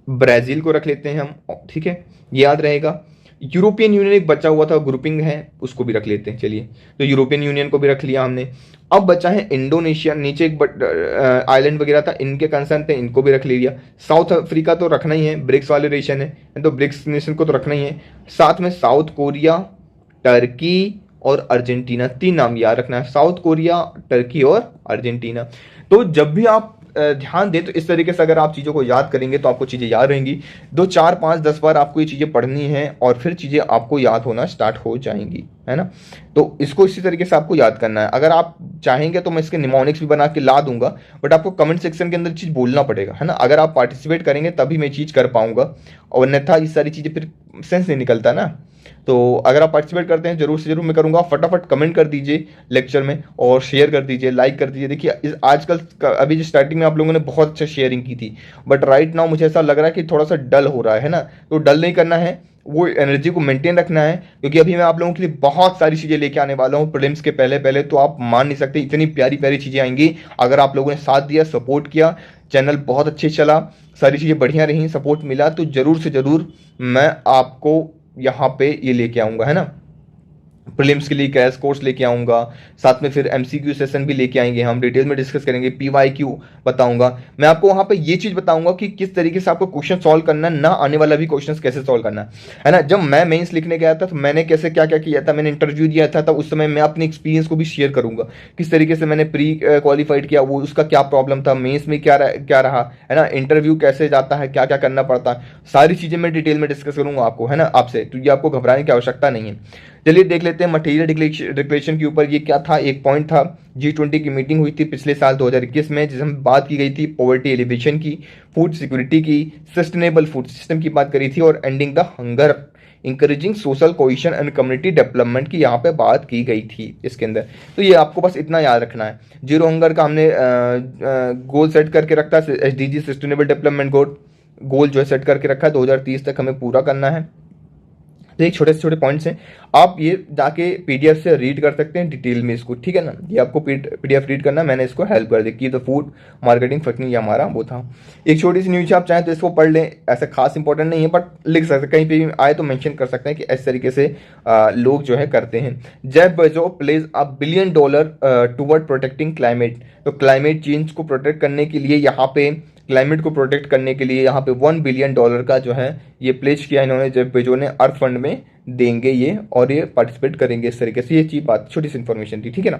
ब्राजील को रख लेते हैं हम, ठीक है, ये याद रहेगा। यूरोपियन यूनियन एक बचा हुआ था, ग्रुपिंग है, उसको भी रख लेते हैं। चलिए तो यूरोपियन यूनियन को भी रख लिया हमने। अब बचा है इंडोनेशिया, नीचे एक आइलैंड वगैरह था, इनके कंसर्न थे, इनको भी रख लिया। साउथ अफ्रीका तो रखना ही है, ब्रिक्स वाले नेशन है तो ब्रिक्स नेशन को तो रखना ही है। साथ में साउथ कोरिया, टर्की और अर्जेंटीना, 3 नाम याद रखना है, साउथ कोरिया, टर्की और अर्जेंटीना। तो जब भी आप ध्यान दें तो इस तरीके से अगर आप चीज़ों को याद करेंगे तो आपको चीज़ें याद रहेंगी। 2, 4, 5, 10 बार आपको ये चीज़ें पढ़नी है और फिर चीज़ें आपको याद होना स्टार्ट हो जाएंगी, है ना। तो इसको इसी तरीके से आपको याद करना है। अगर आप चाहेंगे तो मैं इसके निमोनिक्स भी बना के ला दूंगा, बट आपको कमेंट सेक्शन के अंदर चीज़ बोलना पड़ेगा, है ना। अगर आप पार्टिसिपेट करेंगे तभी मैं चीज़ कर पाऊंगा, और अन्यथा ये सारी चीज़ें फिर सेंस नहीं निकलता ना। तो अगर आप पार्टिसिपेट करते हैं जरूर से जरूर मैं करूंगा। फटाफट कमेंट कर दीजिए लेक्चर में और शेयर कर दीजिए, लाइक कर दीजिए। देखिए आजकल अभी जो स्टार्टिंग में आप लोगों ने बहुत अच्छा शेयरिंग की थी, बट राइट नाउ मुझे ऐसा लग रहा है कि थोड़ा सा डल हो रहा है ना। तो डल नहीं करना है, वो एनर्जी को मेंटेन रखना है, क्योंकि अभी मैं आप लोगों के लिए बहुत सारी चीज़ें लेके आने वाला हूँ प्रीलिम्स के पहले पहले। तो आप मान नहीं सकते इतनी प्यारी प्यारी चीज़ें आएंगी अगर आप लोगों ने साथ दिया, सपोर्ट किया, चैनल बहुत अच्छे चला, सारी चीज़ें बढ़िया रही, सपोर्ट मिला, तो ज़रूर से ज़रूर मैं आपको यहाँ पे ये लेके आऊँगा, है ना। प्रीलिम्स के लिए क्रैश कोर्स लेके आऊँगा, साथ में फिर एमसीक्यू सेशन भी लेके आएंगे, हम डिटेल में डिस्कस करेंगे, पीवाईक्यू बताऊंगा, मैं आपको वहाँ पे ये चीज़ बताऊंगा कि किस तरीके से आपको क्वेश्चन सॉल्व करना है, ना आने वाला भी क्वेश्चन कैसे सॉल्व करना है ना। जब मैं मेंस लिखने गया था तो मैंने कैसे क्या क्या किया था, मैंने इंटरव्यू दिया था, तब उस समय मैं अपने एक्सपीरियंस को भी शेयर करूंगा, किस तरीके से मैंने प्री क्वालिफाइड किया, वो उसका क्या प्रॉब्लम था, मेंस में क्या रहा है ना, इंटरव्यू कैसे जाता है, क्या क्या करना पड़ता है, सारी चीज़ें मैं डिटेल में डिस्कस करूंगा आपको, है ना, आपसे। तो ये आपको घबराने की आवश्यकता नहीं है। चलिए देख लेते हैं मटेरियल डिक्लेरेशन के ऊपर ये क्या था। एक पॉइंट था, G20 की मीटिंग हुई थी पिछले साल 2021 में, जिसमें बात की गई थी पॉवर्टी एलिवेशन की, फूड सिक्योरिटी की, सस्टेनेबल फूड सिस्टम की बात करी थी, और ending the hunger, encouraging social cohesion and community development की यहाँ पे बात की गई थी इसके अंदर। तो ये आपको बस इतना याद रखना है। जीरो हंगर का हमने गोल सेट करके रखा है, SDG सस्टेनेबल डेवलपमेंट गोल जो है सेट करके रखा है, 2030 तक हमें पूरा करना है। तो एक छोटे से छोटे पॉइंट्स हैं, आप ये जाके पीडीएफ से रीड कर सकते हैं डिटेल में इसको, ठीक है ना। ये आपको पीडीएफ रीड करना, मैंने इसको हेल्प कर दी कि द फूड मार्केटिंग फंक्शनिंग, ये हमारा वो था। एक छोटी सी न्यूज आप चाहें तो इसको पढ़ लें, ऐसा खास इंपॉर्टेंट नहीं है, बट लिख सकते कहीं पे भी आए तो मेंशन कर सकते हैं कि इस तरीके से लोग जो है करते हैं। Jeff Bezos pledge $1 billion toward protecting climate. तो क्लाइमेट चेंज को प्रोटेक्ट करने के लिए यहाँ पे, क्लाइमेट को प्रोटेक्ट करने के लिए यहाँ पे $1 बिलियन का जो है ये प्लेज किया इन्होंने, जेफ बेजोस ने, अर्थ फंड में देंगे ये, और ये पार्टिसिपेट करेंगे इस तरीके से। ये चीज बात, छोटी सी इंफॉर्मेशन थी, ठीक है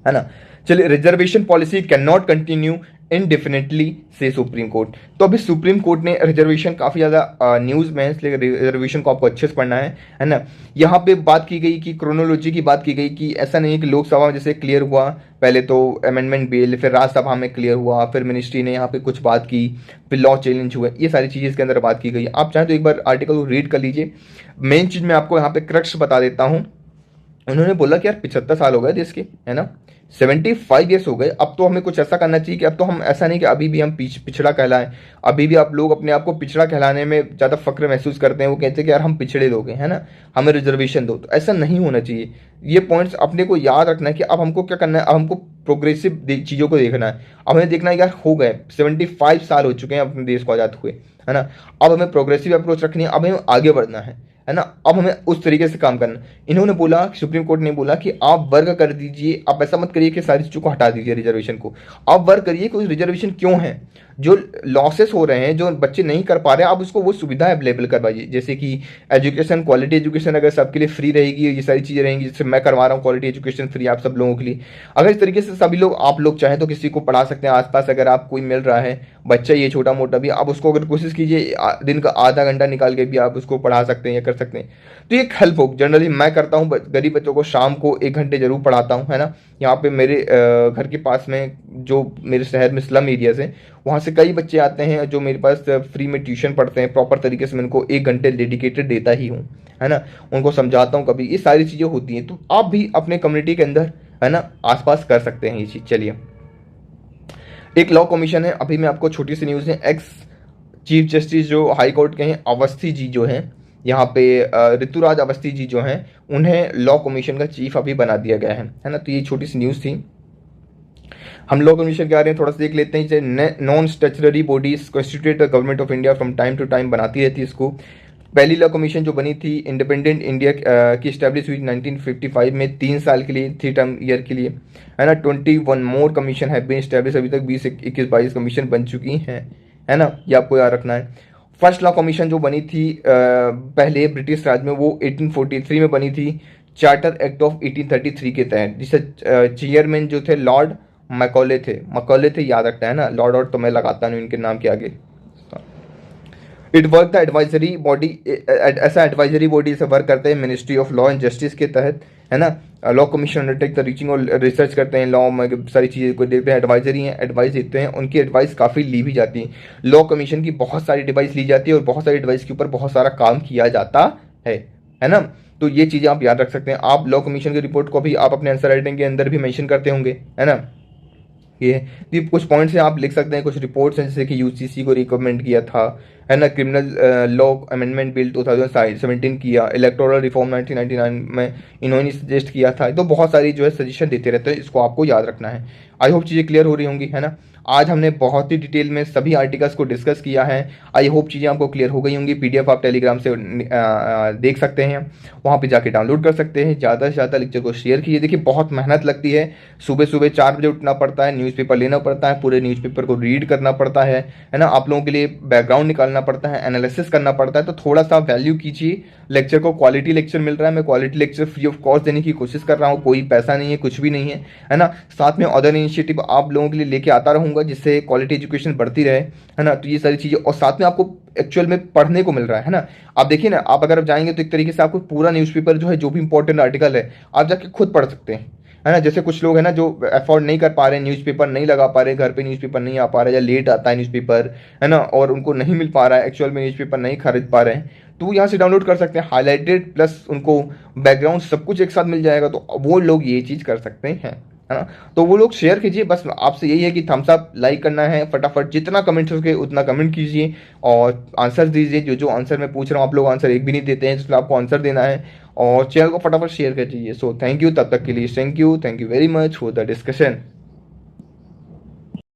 ना। चलिए, reservation policy can not continue indefinitely से सुप्रीम कोर्ट। तो अभी सुप्रीम कोर्ट ने रिजर्वेशन, काफी ज्यादा न्यूज में है, इसलिए रिजर्वेशन को आपको अच्छे से पढ़ना है ना। यहाँ पे बात की गई कि क्रोनोलॉजी की बात की गई कि ऐसा नहीं है कि लोकसभा में जैसे क्लियर हुआ, पहले तो अमेंडमेंट बिल, फिर राज्यसभा में क्लियर हुआ, फिर मिनिस्ट्री ने यहाँ पे कुछ बात की, फिर लॉ चैलेंज हुआ, ये सारी चीज़ें इसके अंदर बात की गई। आप चाहें तो एक बार आर्टिकल को रीड कर लीजिए। मेन चीज़ मैं आपको यहाँ पे क्रक्स बता देता हूँ। उन्होंने बोला कि यार 75 साल हो गए देश के, है ना, 75 ईयर्स हो गए, अब तो हमें कुछ ऐसा करना चाहिए कि अब तो हम, ऐसा नहीं कि अभी भी हम पिछड़ा कहलाएं, अभी भी आप लोग अपने आप को पिछड़ा कहलाने में ज़्यादा फक्र महसूस करते हैं, वो कहते हैं कि यार हम पिछड़े लोग हैं, है ना, हमें रिजर्वेशन दो। तो ऐसा नहीं होना चाहिए। ये पॉइंट्स अपने को याद रखना है कि अब हमको क्या करना है, अब हमको प्रोग्रेसिव चीज़ों को देखना है। अब हमें देखना है यार हो गए 75 साल हो चुके हैं अपने देश को आज़ाद हुए, है ना, अब हमें प्रोग्रेसिव अप्रोच रखनी है, अब हमें आगे बढ़ना है ना, अब हमें उस तरीके से काम करना। इन्होंने बोला, सुप्रीम कोर्ट ने बोला कि आप वर्ग कर दीजिए, आप ऐसा मत करिए कि सारी चीज़ों को हटा दीजिए रिजर्वेशन को, आप वर्ग करिए कि रिजर्वेशन क्यों है, जो लॉसेस हो रहे हैं, जो बच्चे नहीं कर पा रहे हैं, आप उसको वो सुविधा अवेलेबल करवाइए, जैसे कि एजुकेशन, क्वालिटी एजुकेशन अगर सबके लिए फ्री रहेगी, ये सारी चीज़ें रहेंगी, जैसे मैं करवा रहा हूँ क्वालिटी एजुकेशन फ्री आप सब लोगों के लिए। अगर इस तरीके से सभी लोग, आप लोग चाहें तो किसी को पढ़ा सकते हैं आसपास, अगर आप कोई मिल रहा है बच्चा, ये छोटा मोटा भी, आप उसको अगर कोशिश कीजिए दिन का आधा घंटा निकाल के भी आप उसको पढ़ा सकते हैं या कर सकते हैं, तो ये एक हेल्प हो। जनरली मैं करता हूँ, गरीब बच्चों को शाम को 1 घंटे जरूर पढ़ाता हूँ, है ना। यहाँ पे मेरे घर के पास में, जो मेरे शहर में स्लम एरियाज हैं, वहाँ से कई बच्चे आते हैं जो मेरे पास फ्री में ट्यूशन पढ़ते हैं, प्रॉपर तरीके से मैं उनको 1 घंटे डेडिकेटेड देता ही हूँ, है ना, उनको समझाता हूँ कभी, ये सारी चीज़ें होती हैं। तो आप भी अपने कम्युनिटी के अंदर, है ना, आसपास कर सकते हैं ये चीज़। चलिए, एक लॉ कमीशन है, अभी मैं आपको छोटी सी न्यूज़ है, एक्स चीफ जस्टिस जो हाई कोर्ट के हैं, अवस्थी जी जो हैं, यहाँ पे ऋतुराज अवस्थी जी जो हैं, उन्हें लॉ कमीशन का चीफ अभी बना दिया गया है ना। तो ये छोटी सी न्यूज़ थी। हम लॉ कमीशन के आ रहे हैं, थोड़ा सा देख लेते हैं। जैसे non statutory bodies constitute the government of India from time to time बनाती रहती है इसको। पहली लॉ कमीशन जो बनी थी इंडिपेंडेंट इंडिया की स्टैब्लिश हुई 1955 में, 3 साल के लिए, 3 टर्म ईयर के लिए, है ना। 21 मोर कमीशन है बीन स्टैब्लिश, अभी तक 20, 21, 22 कमीशन बन चुकी हैं, है ना, ये आपको याद रखना है। फर्स्ट लॉ कमीशन जो बनी थी पहले ब्रिटिश राज में, वो 1843 में बनी थी, चार्टर एक्ट ऑफ 1833 के तहत, जिससे चेयरमैन जो थे लॉर्ड मैकॉले थे, याद रखना है ना, लॉर्ड और तो मैं लगाता नहीं इनके नाम के आगे। It work the advisory body, ऐसा एडवाइजरी बॉडी से वर्क करते हैं ministry of law and justice के तहत, है ना। Law commission undertake the reaching और रिसर्च करते हैं लॉ में, सारी चीज़ें को देखते हैं, एडवाइजरी हैं, एडवाइस देते हैं, उनकी एडवाइस काफ़ी ली भी जाती है। लॉ कमीशन की बहुत सारी एडवाइस ली जाती है और बहुत सारी एडवाइस के ऊपर बहुत सारा काम किया जाता है ना। तो ये चीज़ें आप याद रख सकते हैं। आप लॉ कमीशन की रिपोर्ट को भी आप अपने आंसर राइटिंग के अंदर भी मेंशन करते होंगे, है ना। ये कुछ पॉइंट्स हैं, आप लिख सकते हैं। कुछ रिपोर्ट्स हैं जैसे कि यूसीसी को रिकमेंड किया था, है ना, क्रिमिनल लॉ अमेंडमेंट बिल 2017 किया, इलेक्टोरल रिफॉर्म 1999 में इन्होंने सजेस्ट किया था। तो बहुत सारी जो है सजेशन देते रहते हैं, इसको आपको याद रखना है। आई होप चीज़ें क्लियर हो रही होंगी, है ना। आज हमने बहुत ही डिटेल में सभी आर्टिकल्स को डिस्कस किया है। आई होप चीज़ें आपको क्लियर हो गई होंगी। पीडीएफ आप टेलीग्राम से देख सकते हैं, वहाँ पे जाके डाउनलोड कर सकते हैं। ज़्यादा से ज़्यादा लेक्चर को शेयर कीजिए। देखिए बहुत मेहनत लगती है, सुबह सुबह 4 बजे उठना पड़ता है, न्यूज़पेपर लेना पड़ता है, पूरे न्यूज़पेपर को रीड करना पड़ता है ना, आप लोगों के लिए बैकग्राउंड निकालना पड़ता है, एनालिसिस करना पड़ता है। तो थोड़ा सा वैल्यू कीजिए लेक्चर को। क्वालिटी लेक्चर मिल रहा है, मैं quality lecture free of cost देने की कोशिश कर रहा हूँ, कोई पैसा नहीं है, कुछ भी नहीं है ना। साथ में अदर इनिशिएटिव आप लोगों के लिए लेके आता रहूँगा, जिससे क्वालिटी एजुकेशन बढ़ती रहे, है ना। तो ये सारी चीज़ें, और साथ में आपको एक्चुअल में पढ़ने को मिल रहा है ना। आप देखिए ना, आप अगर जाएंगे तो एक तरीके से आपको पूरा न्यूज़पेपर जो है, जो भी इंपॉर्टेंट आर्टिकल है, आप जाके खुद पढ़ सकते हैं, है ना। जैसे कुछ लोग हैं ना जो अफोर्ड नहीं कर पा रहे, न्यूज़पेपर नहीं लगा पा रहे, घर पे न्यूज़पेपर नहीं आ पा रहे, या लेट आता है न्यूज़पेपर, है ना, और उनको नहीं मिल पा रहा है, एक्चुअल में न्यूज़पेपर नहीं खरीद पा रहे हैं, तो यहाँ से डाउनलोड कर सकते हैं। हाईलाइटेड प्लस उनको बैकग्राउंड सब कुछ एक साथ मिल जाएगा, तो वो लोग ये चीज़ कर सकते हैं, है ना। तो वो लोग शेयर कीजिए। बस आपसे यही है कि थम्स अप, लाइक करना है, फटाफट जितना कमेंट हो सके उतना कमेंट कीजिए, और आंसर दीजिए। जो जो आंसर मैं पूछ रहा हूँ आप लोग आंसर एक भी नहीं देते हैं, इसलिए आपको आंसर देना है, और चैनल को फटाफट शेयर कर दीजिए। सो थैंक यू, तब तक के लिए thank you very much for the discussion.